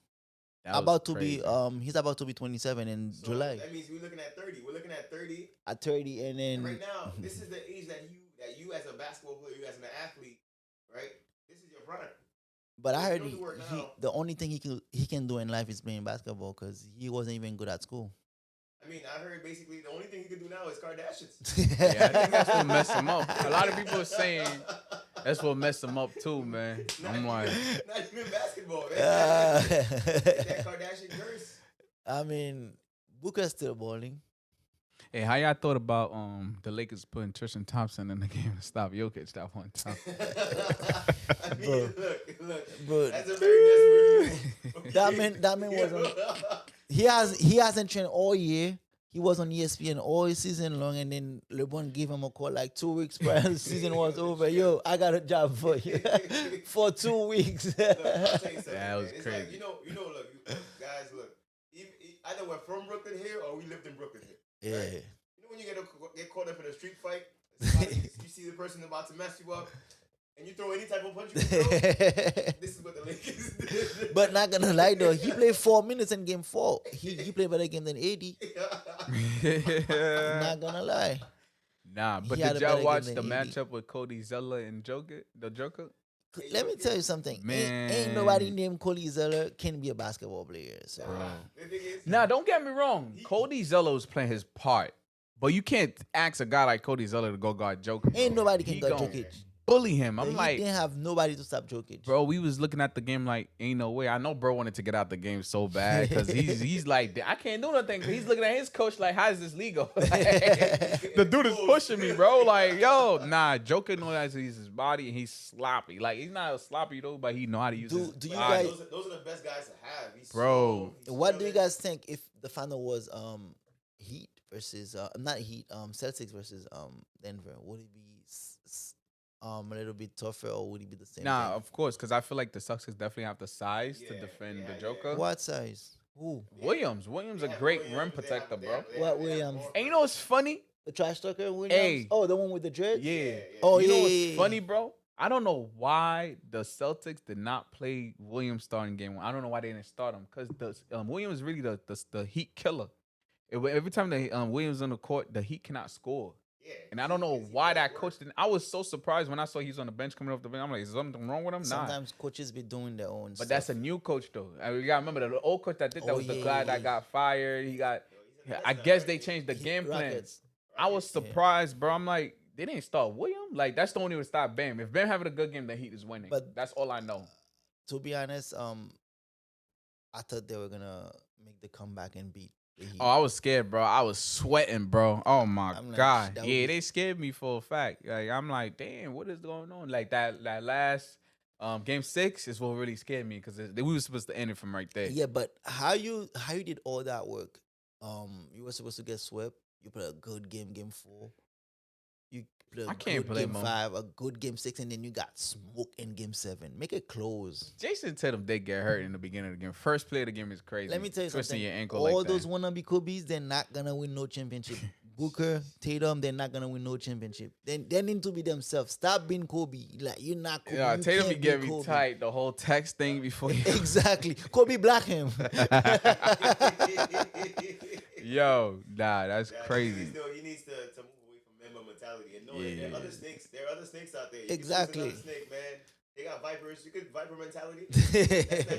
that was About to crazy. be he's about to be 27 in So July That means we're looking at 30. We're looking at 30. at 30, and And then right now, this is the age that you as a basketball player, you as an athlete, right? This is your prime. but I if heard you don't do it now- the only thing he can do in life is playing basketball because he wasn't even good at school. I mean, I heard basically the only thing he could do now is Kardashians. Yeah, I think that's what messed him up. A lot of people are saying that's what messed him up too, man. I'm like... Not even basketball, man. Uh, That Kardashian curse. I mean, Booker's still balling. Hey, how y'all thought about the Lakers putting Tristan Thompson in the game to stop Jokic that one time? I mean, look. But That's a very desperate move. that man wasn't. He hasn't trained all year. He was on ESPN all season long, and then LeBron gave him a call like 2 weeks prior the season was over. Yo, I got a job for you for 2 weeks. Look, I'll tell you something, That was man. It's crazy. Like, look, guys, look. Either we're from Brooklyn here or we lived in Brooklyn here. Yeah. Right? You know when you get caught up in a street fight, you see the person about to mess you up, and you throw any type of punch you can throw. This is what the Lakers did. But not gonna lie though, he played 4 minutes in game 4. He played better game than 80. Not gonna lie. Nah, but He had did a better y'all game watch than the 80. matchup with Cody Zeller and the Joker? Let me tell you something. Ain't Man. nobody named Cody Zeller can be a basketball player. So The thing is, Nah, don't get me wrong. Cody Zeller was playing his part. But you can't ask a guy like Cody Zeller to go guard Joker. bro. ain't nobody can He guard gon' Jokic. Bully him. I'm He like, didn't have nobody to stop Jokic. bro, we was looking at the game like, ain't no way. I know bro wanted to get out the game so bad because he's like, I can't do nothing. He's looking at his coach like, how is this legal? The dude is pushing me, bro. Like, yo, nah, Joker knows he's his body and he's sloppy. Like, he's not sloppy though, but he know how to use his do you body. guys- those are the best guys to have. He's Bro. slow, he's What do you chilling. guys think if the final was Heat versus not Heat, Celtics versus Denver? Would it be a little bit tougher, or would it be the same Nah, thing? of course, because I feel like the Celtics definitely have the size to Yeah, defend yeah, the yeah. Joker. What size? Who? Williams a Yeah, great Williams, rim they protector, have- they bro. have- they What have- they have Williams? more- And you know what's funny? The trash talker Williams? Hey. Oh, the one with the dreads? Yeah. Oh, You yeah, know what's yeah, yeah. funny, bro? I don't know why the Celtics did not play Williams starting game 1. I don't know why they didn't start him because Williams is really the Heat killer. Every time Williams on the court, the Heat cannot score. Yeah, And I don't know why that coach didn't. I was so surprised when I saw he was on the bench coming off the bench. I'm like, is something wrong with him? Nah. Sometimes coaches be doing their own But that's a new coach though. You gotta remember the old coach that did that Oh, was the yeah, guy yeah, that yeah. got fired. He got. he's in the I best guess now, they right? changed the game plan. Rockets. I was surprised, bro. I'm like, they didn't start William. Like that's the only way to stop Bam. If Bam having a good game, the Heat is winning. But- That's all I know. To be honest, I thought they were gonna make the comeback and beat The Heat. Oh, I was scared, bro. I was sweating, bro. Oh my I'm like, god. that would Yeah, be- they scared me for a fact. Like I'm like, damn, what is going on? Like that last game 6 is what really scared me because we were supposed to end it from right there. Yeah, but how you did all that work? You were supposed to get swept. You played a good game, game 4. You played a I can't good blame game him. 5, a good game 6, and then you got smoked in game 7. Make it close. Jason Tatum did get hurt in the beginning of the game. First play of the game is crazy. Let me tell you Twisting something. your ankle All like those that. wannabe Kobe's, they're not gonna win no championship. Booker, Tatum, they're not gonna win no championship. They need to be themselves. Stop being Kobe. Like you're not Kobe. Yeah, You Tatum be can't getting be me Kobe. tight. The whole text thing before you. Exactly. Kobe black him. Yo, nah, that's crazy. He needs to move away from member mentality and know that there Yeah. are other snakes. There are other snakes out there. You can choose Exactly. another snake, man. They got vipers. You could viper mentality.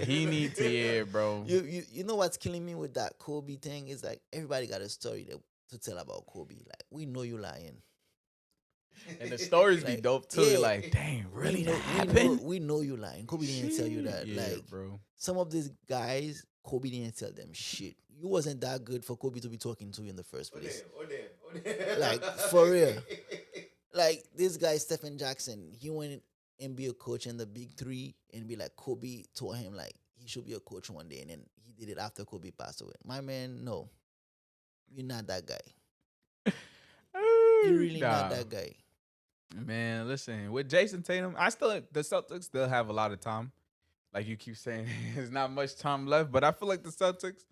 He need to, yeah, bro. You know what's killing me with that Kobe thing is like everybody got a story to tell about Kobe. Like we know you lying. And the stories be Like, dope too. yeah. You're like, dang, really that we happened? we know you lying. Kobe didn't tell you that. Yeah, Like bro. some of these guys, Kobe didn't tell them shit. You wasn't that good for Kobe to be talking to you in the first place. Oh damn. Like, for real. Like this guy Stephen Jackson, he went and be a coach in the Big 3 and be like Kobe told him like he should be a coach one day, and then he did it after Kobe passed away. My man, no, you're not that guy. You're really not Nah. that guy. Man, listen, with Jason Tatum, the Celtics still have a lot of time. Like you keep saying, there's not much time left, but I feel like the Celtics,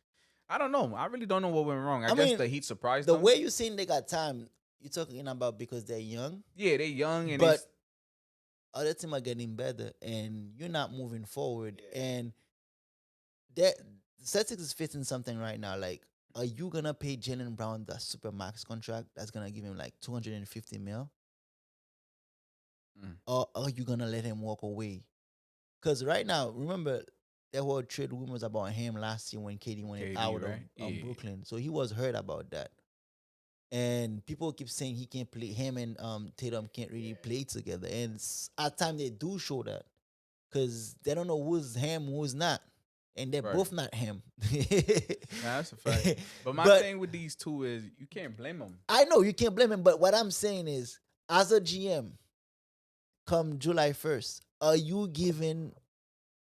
I don't know. I really don't know what went wrong. I guess mean, the Heat surprised The them. way you're saying they got time, you're talking about because they're young, Yeah, they young and but other team are getting better, and you're not moving forward. Yeah. And that the Celtics is facing something right now. Like, are you gonna pay Jaylen Brown the super max contract that's gonna give him like 250 mil? Mm. Or are you gonna let him walk away? Because right now, remember there were trade rumors about him last year when KD went KD, out right? of Yeah. Brooklyn, so he was heard about that. And people keep saying he can't play. Him and Tatum can't really play together. And at times they do show that because they don't know who's him, who's not, and they're Right. both not him. Nah, that's a fact. But my But- thing with these two is you can't blame them. I know you can't blame him, but what I'm saying is, as a GM, come July 1st, are you giving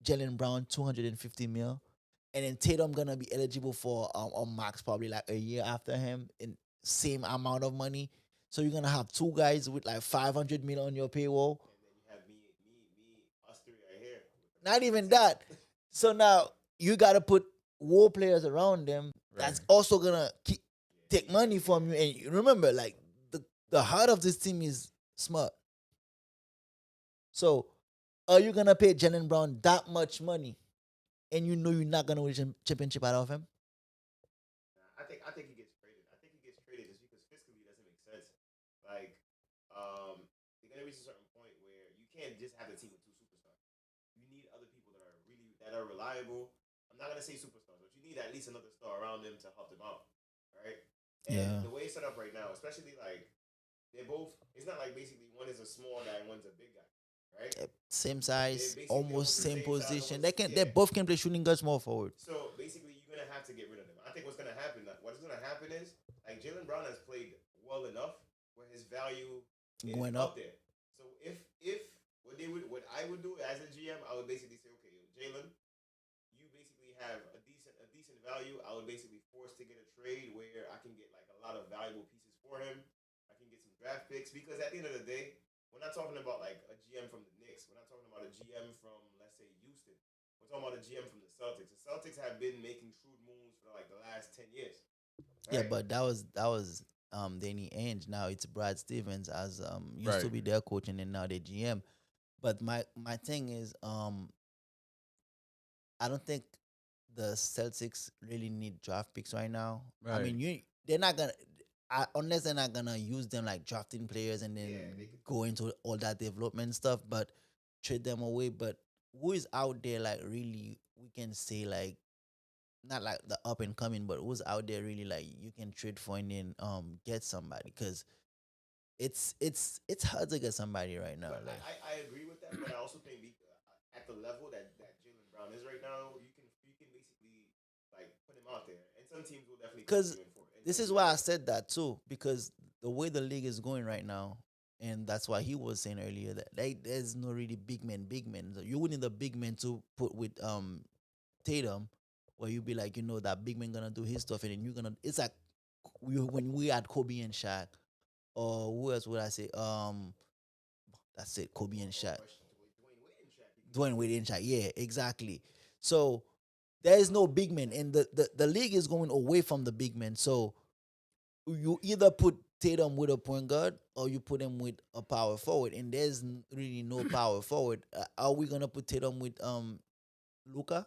Jaylen Brown 250 mil, and then Tatum gonna be eligible for a max probably like a year after him in same amount of money? So you're gonna have two guys with like 500 mil on your payroll. And then you have us three right here. Not even that. So now you gotta put war players around them. That's Right. also gonna take money from you. And you remember, like the heart of this team is smart. So, are you gonna pay Jaylen Brown that much money, and you know you're not gonna win championship out of him? I think he gets traded. I think he gets traded just because fiscally it doesn't make sense. Like, you're gonna reach a certain point where you can't just have a team with two superstars. You need other people that are reliable. I'm not gonna say superstars, but you need at least another star around them to help them out. Right? And Yeah. the way it's set up right now, especially like they're both. It's not like basically one is a small guy and one's a big guy. Right? Same size, basically almost almost the same same size, position. almost- They yeah. both can play shooting guard, small forward. So basically, you're gonna have to get rid of them. I think what's gonna happen is like Jaylen Brown has played well enough where his value is Going up up. there. So if what I would do as a GM, I would basically say, okay, Jaylen, you basically have a decent value. I would basically force to get a trade where I can get like a lot of valuable pieces for him. I can get some draft picks because at the end of the day, we're not talking about like a GM from the Knicks. We're not talking about a GM from, let's say, Houston. We're talking about a GM from the Celtics. The Celtics have been making shrewd moves for like the last 10 years. Yeah, right? but that was Danny Ainge. Now it's Brad Stevens as used to Right. be their coach and then now their GM. But my thing is I don't think the Celtics really need draft picks right now. I Right. mean, they're not gonna unless they're not gonna use them like drafting players and then Yeah, they could- go into all that development stuff, but trade them away. But who is out there like really we can say like not like the up and coming, but who's out there really like you can trade for and then get somebody because it's hard to get somebody right now. But Like I agree with that, but I also think at the level that Jaylen Brown is right now, you can basically like put him out there, and some teams will definitely Because come to you for it. this is why I said that too, because the way the league is going right now, and that's why he was saying earlier that like there's no really big men. You would need the big men to put with Tatum, where you be like, that big man gonna do his stuff, and then you're gonna. It's like when we had Kobe and Shaq, or who else would I say? That's it, Kobe and Shaq. Dwayne Wade and Shaq. Yeah, exactly. So there is no big man, and the league is going away from the big men. So you either put Tatum with a point guard or you put him with a power forward, and there's really no power forward. Are we gonna put Tatum with Luka?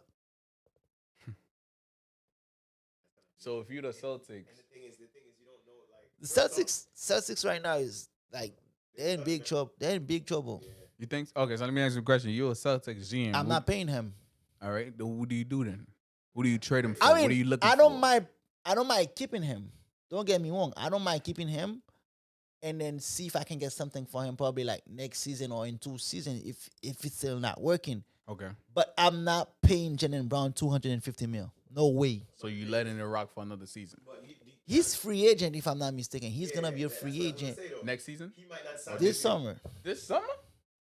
So if you're the Celtics, And the thing is, you don't know like The first off, Celtics right now is like they're in big trouble. They're in big trouble. you think? Okay, so let me ask you a question. You're a Celtics GM. I'm not paying him. All right. Then what do you do then? What do you trade him for? I mean, what are you looking I don't for? mind. I don't mind keeping him. Don't get me wrong. I don't mind keeping him, and then see if I can get something for him. Probably like next season or in 2 seasons if it's still not working. Okay. But I'm not paying Jaylen Brown 250 mil. No way. So you letting it rock for another season? but He's free agent if I'm not mistaken. He's gonna be a that's free what I was gonna agent say, though. Next season? He might not sign this with you. summer. This summer?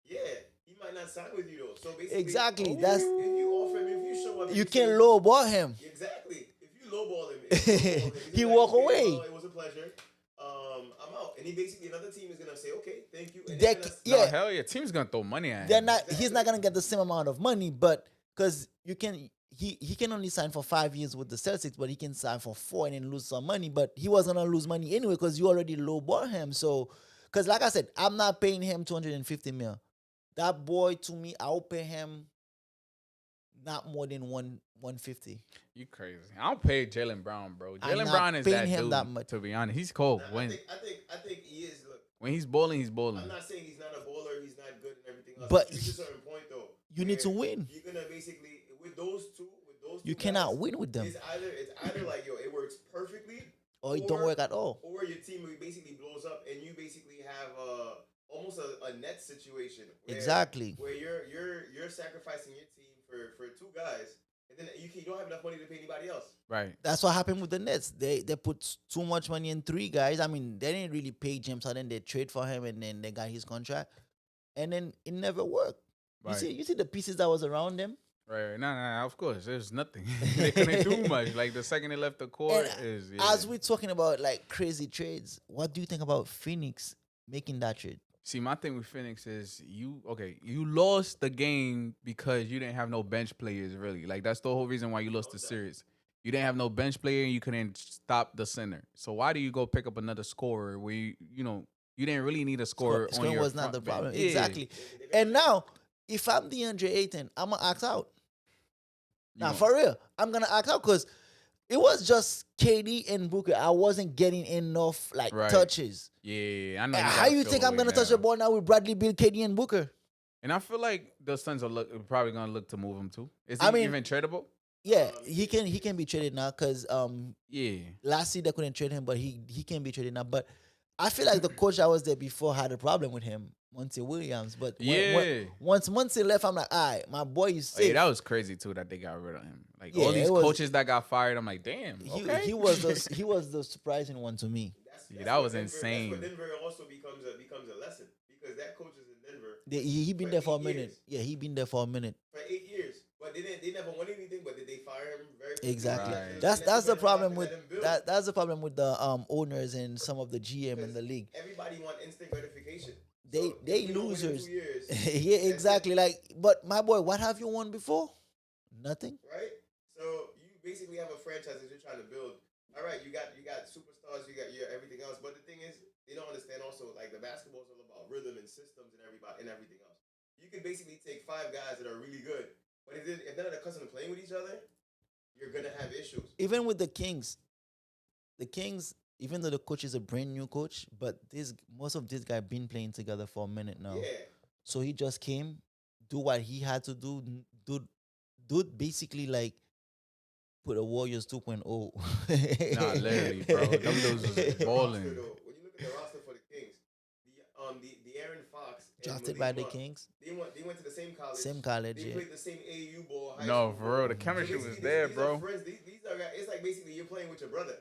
Yeah, he might not sign with you though. So basically, Exactly. That's if you offer him, if you show up, you say- can lowball him. Exactly. If you lowball him, if you lowball him, he's He like, walk okay, away. well, it was a pleasure. I'm out. And he basically another team is gonna say, okay, thank you. And They they're c- gonna- No, Yeah. hell yeah. Team's gonna throw money at They're him. not. He's not gonna get the same amount of money, but because you can. He can only sign for 5 years with the Celtics, but he can sign for 4 and then lose some money. But he was gonna lose money anyway because you already lowball him. So, because like I said, I'm not paying him 250 mil. That boy to me, I'll pay him not more than 150. You crazy. I don't pay Jaylen Brown, bro. I'm Jaylen not Brown is paying that him dude, that much. to be honest. He's cold. Nah, When I think he is. Look, when he's bowling, he's bowling. I'm not saying he's not a bowler. He's not good and everything else. But you reach a certain point though. you need to where win. You're gonna basically with those two. You cannot win with them, It's either like yo, it works perfectly, or it don't work at all. or your team basically blows up and you basically have almost a net situation. Exactly. Where you're sacrificing your team for 2 guys, and then you don't have enough money to pay anybody else. Right. That's what happened with the Nets. They put too much money in 3 guys. I mean, they didn't really pay James Harden. They trade for him, and then they got his contract, and then it never worked. Right. You see the pieces that was around them. Right. Nah, of course. There's nothing. They couldn't do much. Like the second they left the court And is as we're talking about like crazy trades, what do you think about Phoenix making that trade? See, my thing with Phoenix is you lost the game because you didn't have no bench players really. Like that's the whole reason why you lost the series. You didn't have no bench player and you couldn't stop the center. So why do you go pick up another scorer where you didn't really need a scorer on Scoring your was not front the bench? problem. Yeah. Exactly. And now, if I'm DeAndre Ayton, I'm gonna act out. Now, You for real, I'm gonna act out because it was just KD and Booker. I wasn't getting enough Right. touches. Yeah, I know. How gotta you feel think the I'm way gonna touch now. the ball now with Bradley Beal, KD, and Booker? And I feel like the Suns are probably gonna look to move him too. Is he I mean- even tradable? Yeah, he can be traded now because Yeah. last year they couldn't trade him, but he can be traded now. But I feel like the coach that was there before had a problem with him, Monty Williams. But once Monty left, I'm like, all right, my boy is Hey, safe. that was crazy too that they got rid of him. Like Yeah, all these it was- coaches that got fired, I'm like, damn. Okay. He was the surprising one to me. Yeah, that was where insane. That's where Denver also becomes a lesson because that coach is in Denver He been For there for a 8 minute. years. Yeah, he been there for a minute. for 8 years, but they never won anything. But did they fire him very quickly? Exactly. Right. That's the problem with Let him build. that's the problem with the owners and some of the GM in the league. Everybody want instant gratification. They So, they if you don't win in losers. 2 years, Yeah, exactly. Like, but my boy, what have you won before? Nothing. right? So you basically have a franchise that you're trying to build. All right, you got superstars, you got your everything else. But the thing is, they don't understand also like the basketball is all about rhythm and systems and everything else. You can basically take 5 guys that are really good, but if they're not accustomed to playing with each other, you're gonna have issues. Even with the Kings, even though the coach is a brand new coach, but most of these guys been playing together for a minute now. Yeah, So he just came, do what he had to do basically like put a Warriors 2.0. Nah, literally, bro. Them dudes was The balling. roster, though, when you look at the roster for the Kings, the Aaron Fox and Drafted Malik by the Monk, Kings. They went to the same college. Same college, They yeah. played the same AAU ball. high No, school for real, ball. the chemistry So was basically, there, these bro. Are friends. These are it's like basically you're playing with your brother,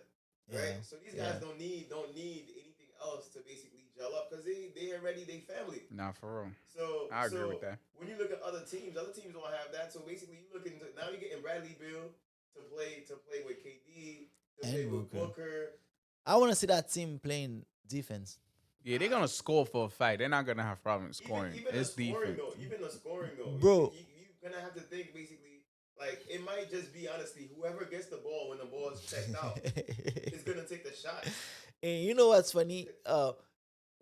right? Yeah. So these guys don't need anything else to basically gel up because they already they family. Nah, for real. So I agree with that. when you look at other teams don't have that. So basically, you looking now you're getting Bradley Beal to play with KD, to play And with Booker. Booker. I want to see that team playing defense. Yeah, they're gonna score for a fact. They're not gonna have problems scoring. Even It's the scoring defense. though, even the scoring though, Bro. you're gonna have to think basically like it might just be honestly whoever gets the ball when the ball is checked out is gonna take the shot. And you know what's funny?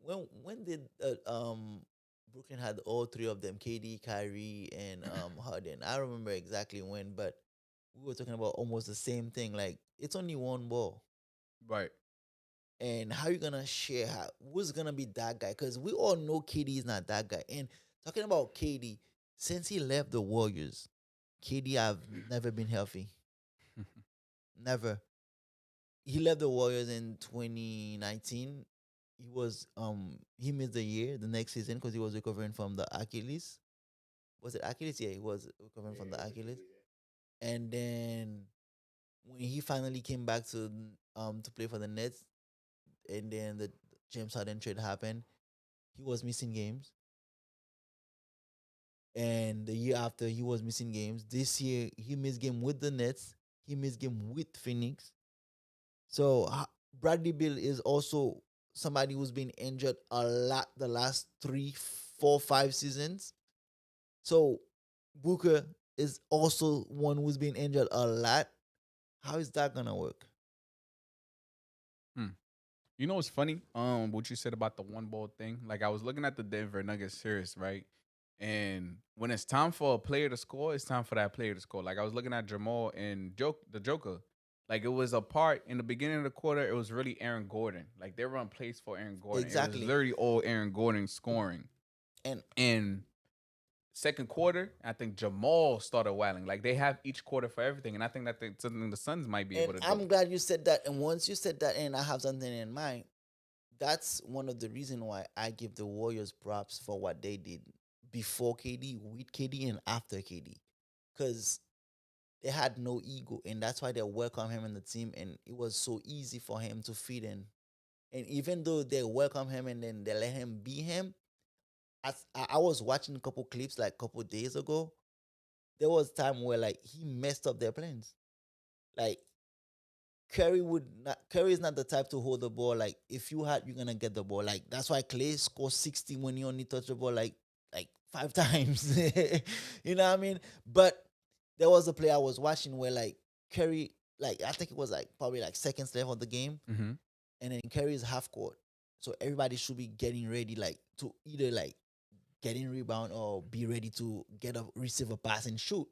When did Brooklyn had all three of them, KD, Kyrie, and Harden? I don't remember exactly when, but we were talking about almost the same thing. Like it's only one ball, Right. and how you gonna share? Who's gonna be that guy? Because we all know KD is not that guy. And talking about KD, since he left the Warriors, KD have never been healthy. Never. He left the Warriors in 2019. He missed the year the next season because he was recovering from the Achilles. Was it Achilles? Yeah, he was recovering from the Achilles. And then when he finally came back to play for the Nets, and then the James Harden trade happened, he was missing games. And the year after, he was missing games. This year, he missed game with the Nets. He missed game with Phoenix. So Bradley Beal is also somebody who's been injured a lot the last 3, 4, 5 seasons. So Booker is also one who's been injured a lot. How is that gonna work? You know what's funny? What you said about the one ball thing. Like I was looking at the Denver Nuggets series, right? And when it's time for a player to score, it's time for that player to score. Like I was looking at Jamal and the Joker. Like it was a part in the beginning of the quarter, it was really Aaron Gordon. Like they run plays for Aaron Gordon. It Exactly. was literally all Aaron Gordon scoring. And second quarter, I think Jamal started wailing. Like they have each quarter for everything, and I think something the Suns might be able to do. I'm glad you said that. And once you said that, and I have something in mind, that's one of the reasons why I give the Warriors props for what they did before KD, with KD, and after KD, because they had no ego, and that's why they welcome him in the team, and it was so easy for him to fit in. And even though they welcome him and then they let him be him, I was watching a couple clips like a couple days ago. There was time where like he messed up their plans. Like Curry is not the type to hold the ball. Like if you had, you're gonna get the ball. Like that's why Clay scored 60 when he only touched the ball like 5 times. You know what I mean? But there was a play I was watching where like Curry, like I think it was like probably like seconds left of the game, Mm-hmm. and then Curry is half court. So everybody should be getting ready, like to either like getting rebound or be ready to receive a pass and shoot.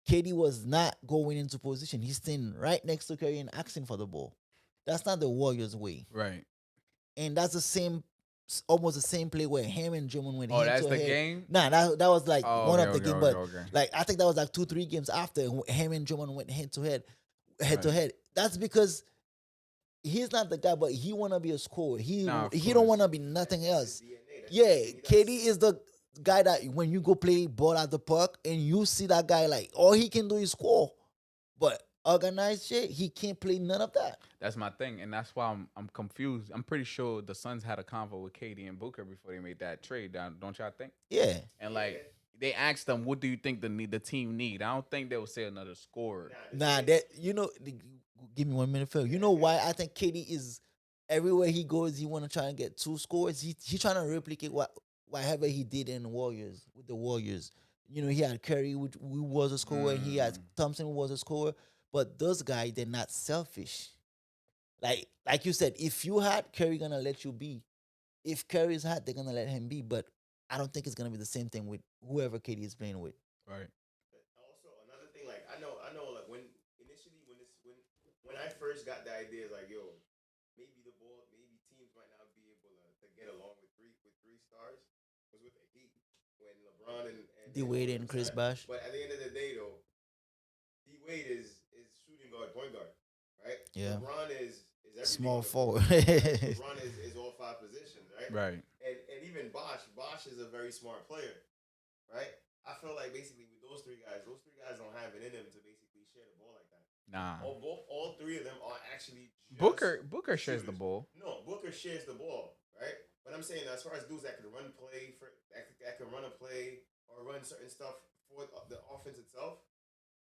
KD was not going into position. He's staying right next to Curry and asking for the ball. That's not the Warriors' way. Right. And that's almost the same play where him and Drummond went head that's to the head. game? Nah, that was like one of the game, but okay. like I think that was like 2-3 games after him and Drummond went head to head. That's because he's not the guy, but he wanna be a scorer. He don't wanna be nothing else. Yeah, KD is the guy that when you go play ball at the park and you see that guy, like all he can do is score, but organized shit, he can't play none of that. That's my thing, and that's why I'm confused. I'm pretty sure the Suns had a convo with KD and Booker before they made that trade. Don't y'all think? Yeah. And like they asked them, "What do you think the team need?" I don't think they would say another scorer. Nah, give me 1 minute, Phil. You know why I think KD is everywhere he goes, he want to try and get 2 scores. He trying to replicate whatever he did in the Warriors with the Warriors. You know, he had Curry, who was a scorer. He had Thompson, who was a scorer. But those guys, they're not selfish. Like you said, if you had Curry, gonna let you be. If Curry's hot, they're gonna let him be. But I don't think it's gonna be the same thing with whoever KD is playing with. Right. Also, another thing, like I know, like when I first got the idea, like yo, maybe teams might not be able to get along with three stars. Was with the Heat when LeBron and D-Wade and Chris Bosh. But at the end of the day, though, D-Wade is shooting guard, point guard, right? Yeah. LeBron is Small forward. LeBron is all 5 positions, right? Right. And even Bosh is a very smart player, right? I feel like basically with those three guys don't have it in them to basically share the ball like that. Nah. All three of them are actually just Booker shares the shooters. ball. No, Booker shares the ball, right? But I'm saying as far as dudes that can run play that can run a play or run certain stuff for the offense itself.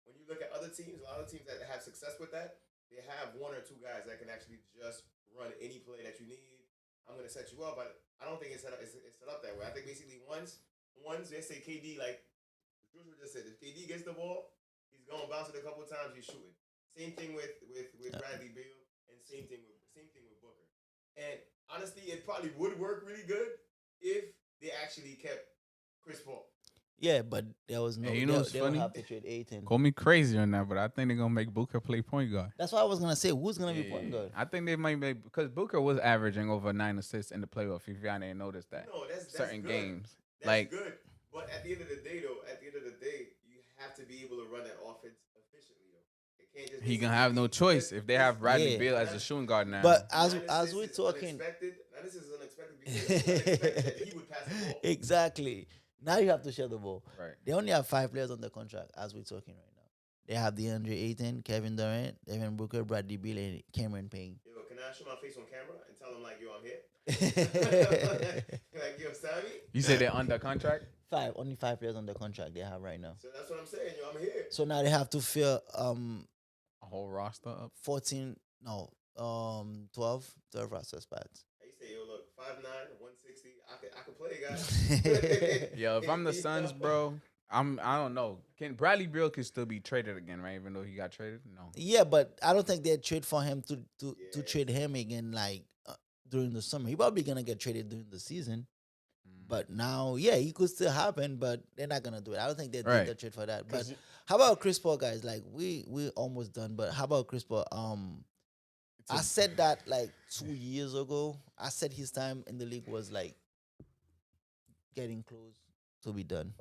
When you look at other teams, a lot of teams that have success with that, they have one or two guys that can actually just run any play that you need. I'm gonna set you up, but I don't think it's set up that way. I think basically once they say KD, like Drew just said, if KD gets the ball, he's gonna bounce it a couple of times, he's shooting. Same thing with Bradley Beal, and same thing with Booker. And honestly, it probably would work really good if they actually kept Chris Paul. Yeah, but there was no. Hey, you know what's they funny? would have to trade Aiton. Call me crazy on that, but I think they're gonna make Booker play point guard. That's what I was gonna say. Who's gonna be point guard? I think they might make because Booker was averaging over 9 assists in the playoff. If y'all didn't notice that, No, that's certain good. games, That's like good. But at the end of the day, you have to be able to run that offense efficiently, though. It can't just he gonna have no choice if they have Bradley Yeah. Beal as a shooting guard now. But Now, as we're talking, this is unexpected because it's unexpected that he would pass the ball. exactly. Now you have to share the ball. right. They only have 5 players on the contract as we're talking right now. They have DeAndre Ayton, Kevin Durant, Devin Booker, Bradley Beal, and Cameron Payne. Yo, can I show my face on camera and tell him like, yo, I'm here? Like, yo, Sammy? You say they're under contract. Only 5 players on the contract they have right now. So that's what I'm saying, yo, I'm here. So now they have to fill A whole roster up. 12 roster spots. He say, yo, look, 5'9", 160. I could play, guys. Yo, if I'm the Suns, bro, I don't know. Can Bradley Beal can still be traded again, right? Even though he got traded, no. Yeah, but I don't think they'd trade for him to trade him again like during the summer. He probably gonna get traded during the season. But now, yeah, it could still happen, but they're not gonna do it. I don't think they did the trade for that. But how about Chris Paul, guys? Like we almost done, but how about Chris Paul? I said that like 2 years ago. I said his time in the league was like getting close to be done.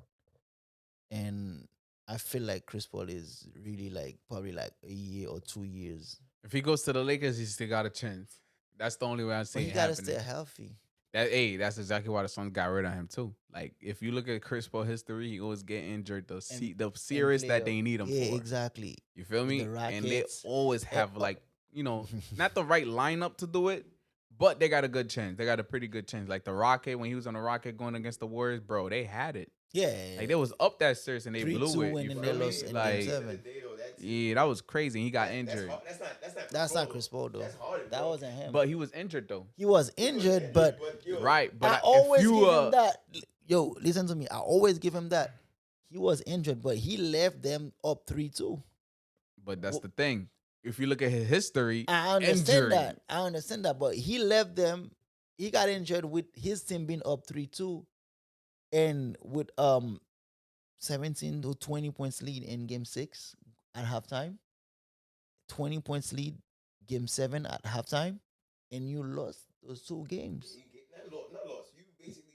And I feel like Chris Paul is really like probably like a year or 2 years. If he goes to the Lakers, he still got a chance. That's the only way I see But it he gotta happening. stay healthy. That's exactly why the Suns got rid of him too. Like if you look at Chris Paul history, he always get injured the series that they need him Yeah, for. exactly. You feel me? The And they Rockets. always have like, not the right lineup to do it, but they got a good chance. They got a pretty good chance. Like the Rocket, when he was on the Rocket going against the Warriors, bro, they had it. Yeah. Like they was up that series and they 3-2 blew it. win You and feel they me? lost in Like, game 7. yeah, that was crazy. He got injured. That's Not Chris Paul though. That's hard, That bro. wasn't him. But he was injured though. He was injured, but yo, Right. But I if always you, give him that. Yo, listen to me. I always give him that. He was injured, but he left them up 3-2. But that's the thing. If you look at his history, I understand injury. that. I understand that. But he left them. He got injured with his team being up 3-2, and with 17 to 20 points lead in game 6 at halftime, 20 points lead game 7 at halftime, and you lost those 2 games. Not lost. You basically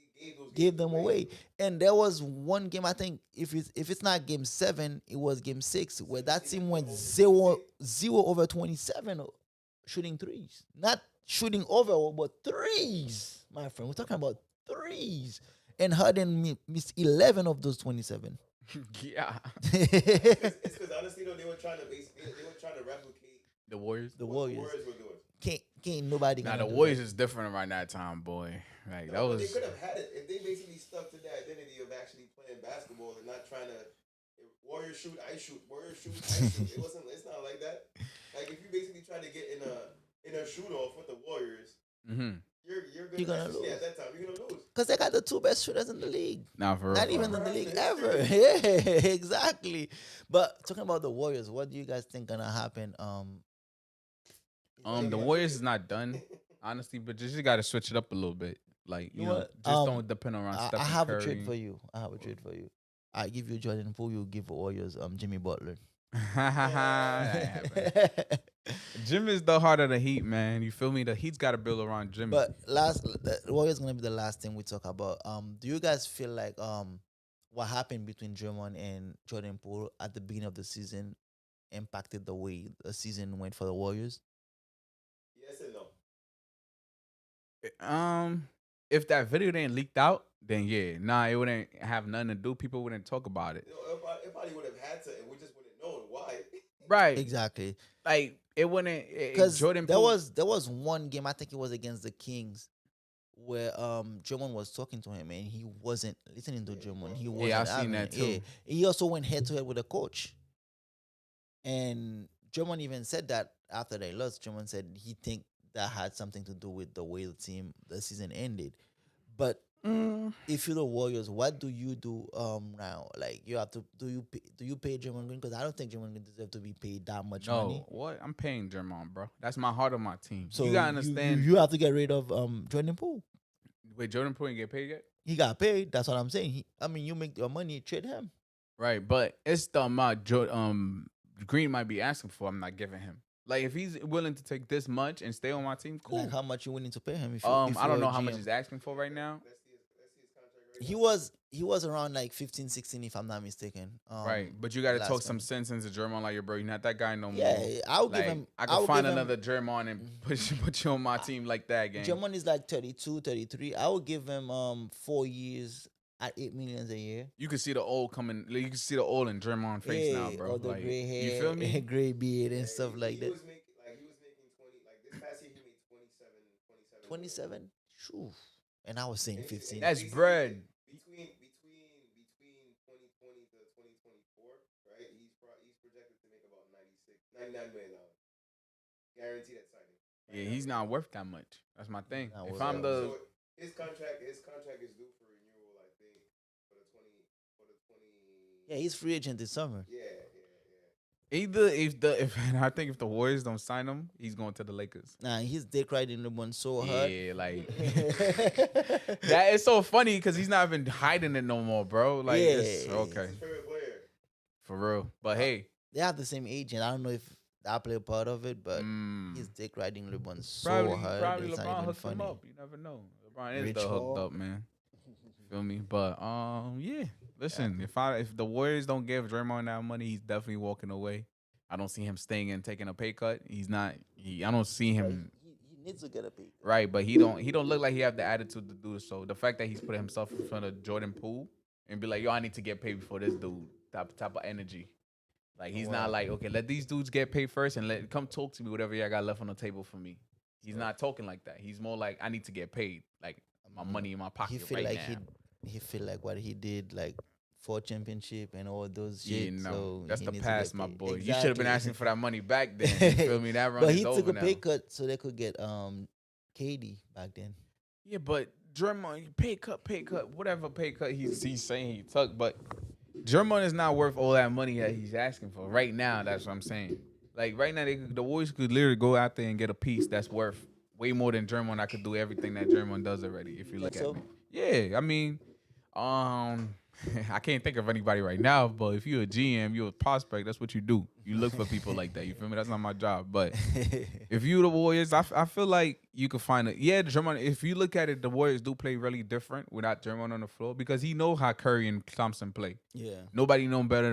Gave them away. And there was one game, I think, if it's not game 7, it was game 6, where that team went 0 over 27 shooting threes. Not shooting over, but threes, my friend. We're talking about threes. And Harden missed 11 of those 27. Yeah. It's because honestly though, they were trying to replicate The Warriors. The what the Warriors. Warriors were doing. Can't nobody Now gonna the do Warriors that. is different around that time, boy. Like that No, but was. they could have had it if they basically stuck to the identity of actually playing basketball and not trying to Warriors shoot, I shoot, Warriors shoot, I shoot. It's not like that. Like if you basically try to get in a shoot off with the Warriors, you're gonna lose. at that time. You're gonna lose. Because they got the 2 best shooters in the league. Nah, for real. Not even in the league ever. Yeah, exactly. But talking about the Warriors, what do you guys think gonna happen? The Warriors is not done, honestly, but just got to switch it up a little bit. Like you know, what? just don't depend on I Stephen have Curry. a trade for you. I give you Jordan Poole. You give Warriors Jimmy Butler. That happened. Jim is the heart of the Heat, man. You feel me? The Heat's got to build around Jimmy. But the Warriors gonna be the last thing we talk about. Do you guys feel like what happened between Draymond and Jordan Poole at the beginning of the season impacted the way the season went for the Warriors? Yes and no. If that video didn't leaked out, then yeah, nah, it wouldn't have nothing to do. People wouldn't talk about it. It probably would have had to, and we just wouldn't know why. Right. Exactly. Like it wouldn't. Because Jordan there Poole- was one game, I think it was against the Kings, where Drummond was talking to him and he wasn't listening to Drummond. He wasn't. Yeah, I've seen having that it. too. Yeah. He also went head to head with the coach, and Drummond even said that after they lost. Drummond said he think that had something to do with the way the season ended. But if you're the Warriors, what do you do now? Like you have to do you pay Draymond Green? Because I don't think Draymond Green deserves to be paid that much money. No, what? I'm paying Draymond, bro. That's my heart of my team. So you gotta understand. You have to get rid of Jordan Poole. Wait, Jordan Poole ain't get paid yet? He got paid. That's what I'm saying. You make your money, trade him. Right, but it's the amount Green might be asking for. I'm not giving him. Like if he's willing to take this much and stay on my team, cool. Like how much you willing to pay him? If I don't you're know a how much GM. he's asking for right now. He was around like 15, 16, if I'm not mistaken. Right, but you got to last talk some one. sense into Draymond, like, yo, bro, you're not that guy no more. Yeah, I'll give Like, him. I I'll could find give him- another Draymond and put you on my team like that, gang. Drummond is like 32, 33. I would give him 4 years at $8 million a year. You can see the old coming. Like, you can see the old in Draymond's face now, bro. All the Like, gray hair, you feel me? gray beard and stuff like he that. was making 20. Like this past year, he made 27. 27. Shoo. And I was saying 15. That's bread. Between 2020 to 2024, right? He's projected to make about $99 million. Guaranteed at signing. Yeah, he's not worth that much. That's my thing. Not If worth I'm that the So his contract is due for renewal, I think, for the 20. Yeah, he's free agent this summer. Yeah. either if and I think if the Warriors don't sign him, he's going to the Lakers. Nah, he's dick riding the one so hard. Yeah, like that is so funny because he's not even hiding it no more, bro. Like, it's Yeah. okay His favorite player. for real. But hey, They have the same agent. I don't know if I play a part of it, but he's dick riding LeBron so hard. probably It's not LeBron even hooked him funny. up. You never know. LeBron is Rich the hooked Hall. up man. Feel me? But yeah. Listen, if the Warriors don't give Draymond that money, he's definitely walking away. I don't see him staying and taking a pay cut. He's not. I don't see him. He needs to get a pick. Right, but he don't look like he have the attitude to do so. The fact that he's put himself in front of Jordan Poole and be like, yo, I need to get paid before this dude. Type of energy. Like he's not like, okay, let these dudes get paid first and come talk to me whatever y'all got left on the table for me. He's not talking like that. He's more like, I need to get paid. Like my money in my pocket He feel right like now. he feel like what he did, like 4 championship and all those Yeah, shit. no, So that's he the needs to past, get my paid. boy. You should have been Exactly. asking for that money back then. You feel me? That run But is he over took a now. pay cut so they could get KD back then. Yeah, but Draymond, pay cut, whatever pay cut he's saying he took, but Draymond is not worth all that money that he's asking for right now. That's what I'm saying. Like right now, the Warriors could literally go out there and get a piece that's worth way more than Draymond. I could do everything that Draymond does already. If you look Think at so? me, yeah. I mean, I can't think of anybody right now, but if you're a GM, you're a prospect. That's what you do. You look for people like that. You feel me? That's not my job. But if you the Warriors, I feel like you could find it. Yeah, Draymond. If you look at it, the Warriors do play really different without Draymond on the floor because he know how Curry and Thompson play. Yeah. Nobody know better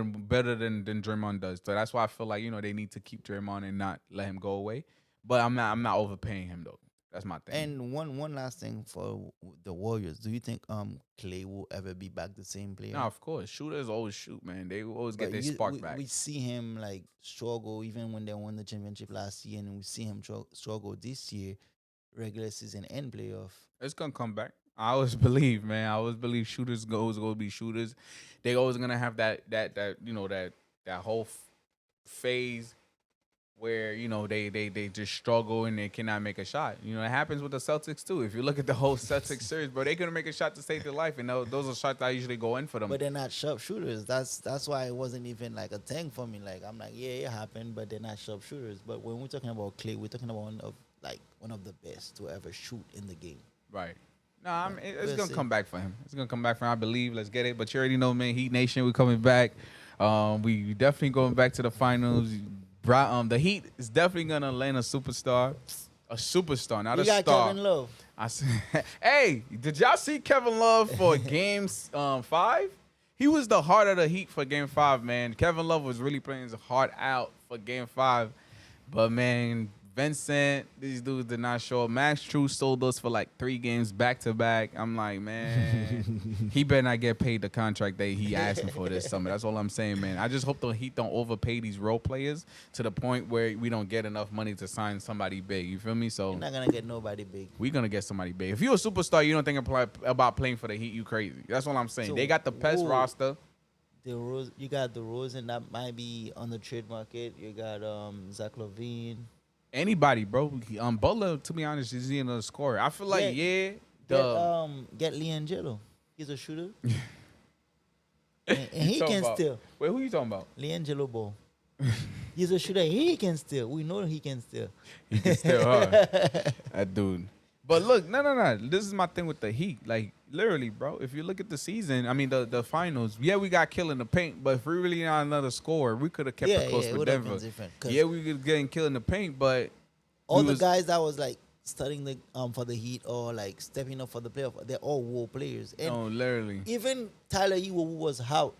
than Draymond does. So that's why I feel like they need to keep Draymond and not let him go away. But I'm not overpaying him though. That's my thing. And one last thing for the Warriors. Do you think Clay will ever be back the same player? No, of course. Shooters always shoot, man. They always get But their you- spark we, back. We see him like struggle even when they won the championship last year, and we see him struggle this year, regular season and playoff. It's gonna come back. I always believe, man. I always believe shooters always gonna be shooters. They always gonna have that whole phase where they just struggle and they cannot make a shot. It happens with the Celtics too. If you look at the whole Celtics series, bro, they couldn't make a shot to save their life, and those are shots that usually go in for them. But they're not sharpshooters. That's why it wasn't even like a thing for me. Like I'm like, yeah, it happened, but they're not sharpshooters. But when we're talking about Clay, we're talking about one of the best to ever shoot in the game. Right. Nah, it's We'll gonna see. come back for him. It's gonna come back for him. I believe. Let's get it. But you already know, man. Heat Nation, we coming back. We definitely going back to the finals. The Heat is definitely gonna land a superstar, not You a got star. Kevin Love. I said, hey, did y'all see Kevin Love for Game 5? He was the heart of the Heat for Game 5, man. Kevin Love was really playing his heart out for Game 5, but man, Vincent, these dudes did not show up. Max True sold us for like 3 games back to back. I'm like, man, he better not get paid the contract that he asking for this summer. That's all I'm saying, man. I just hope the Heat don't overpay these role players to the point where we don't get enough money to sign somebody big. You feel me? So You're not gonna get nobody big. we're gonna get somebody big. If you're a superstar, you don't think about playing for the Heat, you crazy. That's all I'm saying. So, They got the best who- roster. You got the Rosen that might be on the trade market. You got Zach LaVine. Anybody, bro. Butler, to be honest, is he another scorer. I feel like, Get Liangelo. He's a shooter. and he can steal. Wait, who you talking about? Liangelo Ball. He's a shooter. He can steal. We know he can steal. He can steal hard. That dude. But look, no. This is my thing with the Heat. Like, literally, bro, if you look at the season, I mean, the finals, yeah, we got killed in the paint, but if we really not another scorer, we could have kept it close it with would have Denver. been different. 'Cause Yeah, we could get killed in the paint, but all we the was- guys that was like studying the for the Heat or like stepping up for the playoff, they're all role players. And no, literally. even Tyler Ewell, who was out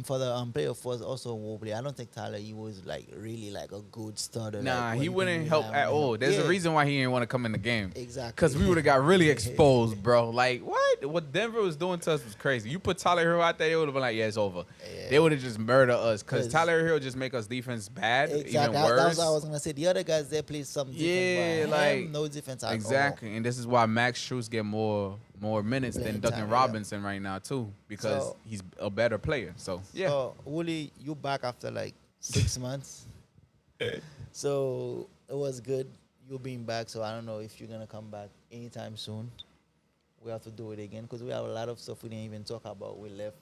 for the playoff, was also a role player. I don't think Tyler Ewell was like really like a good starter. Nah, like, he what wouldn't you help rely at on all. him. There's a Yeah, reason why he didn't want to come in the game. Exactly. Because we would have got really exposed, bro. Like, what? What Denver was doing to us was crazy. You put Tyler Hero out there, they would have been like, yeah, it's over. Yeah. They would have just murdered us. Because 'Cause- Tyler Hero just make us defense bad, Exactly. even That's worse. what I was gonna say. The other guys they play some defense. Yeah, but like him, no defense at all. exactly. And this is why Max Strus get more minutes Playing than Duncan time, yeah. Robinson right now too, because So- he's a better player. So yeah, So Wooly, you back after like 6 months. So it was good you being back. So I don't know if you're gonna come back anytime soon. We have to do it again because we have a lot of stuff we didn't even talk about. We left.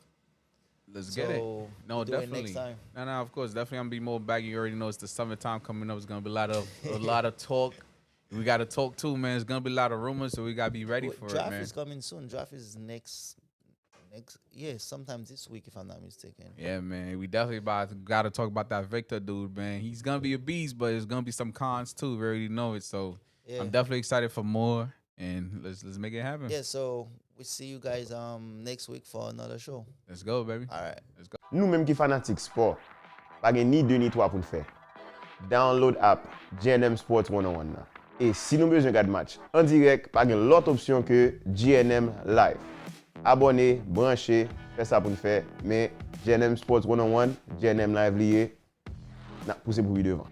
let's get it. So No, we'll do it definitely. next time. No, of course, definitely. I'm gonna be more back. You already know it's the summertime coming up. It's gonna be a lot of talk. We gotta talk too, man. It's gonna be a lot of rumors, so we gotta be ready for it, Draft man. is coming soon. Draft is next sometime this week if I'm not mistaken. Yeah, man. We definitely gotta talk about that Victor dude, man. He's gonna be a beast, but there's gonna be some cons too. We already know it, so Yeah. I'm definitely excited for more. And let's make it happen. Yeah, so we see you guys next week for another show. Let's go, baby. All right. Let's go. Nou menm ki fanatik sport, pa gen ni 2 ni 3 pou n'fè. Download app JNM Sports 101 nan. E si nou bezwen gade match en direct, pa gen lot opsyon ke JNM Live. Abone, branche, fè sa pou n'fè, men JNM Sports 101, JNM Live liye, na pousse pou vi devan.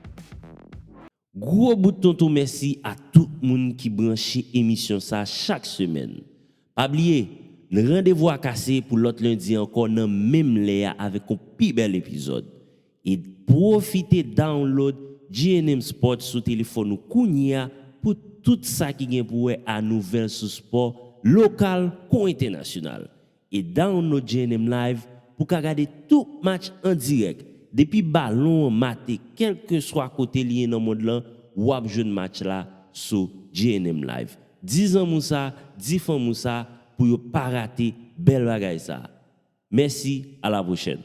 Gros bouton tout merci à tout le monde qui branche émission ça chaque semaine. Pas oublier, le rendez-vous à casser pour l'autre lundi encore dans même léa avec un plus bel épisode. Et profitez download JNM Sport sur téléphone ou kounia pour tout ça qui vient pour à nouvelle sur sport local ou international. Et download JNM Live pour regarder tout match en direct. Depuis ballon maté, quel que soit côté lié dans le monde là, ou ap jeune match là sur JNM Live. 10 ans Moussa, 10 fois Moussa pour yo pas rater belle bagaille ça. Merci, à la prochaine.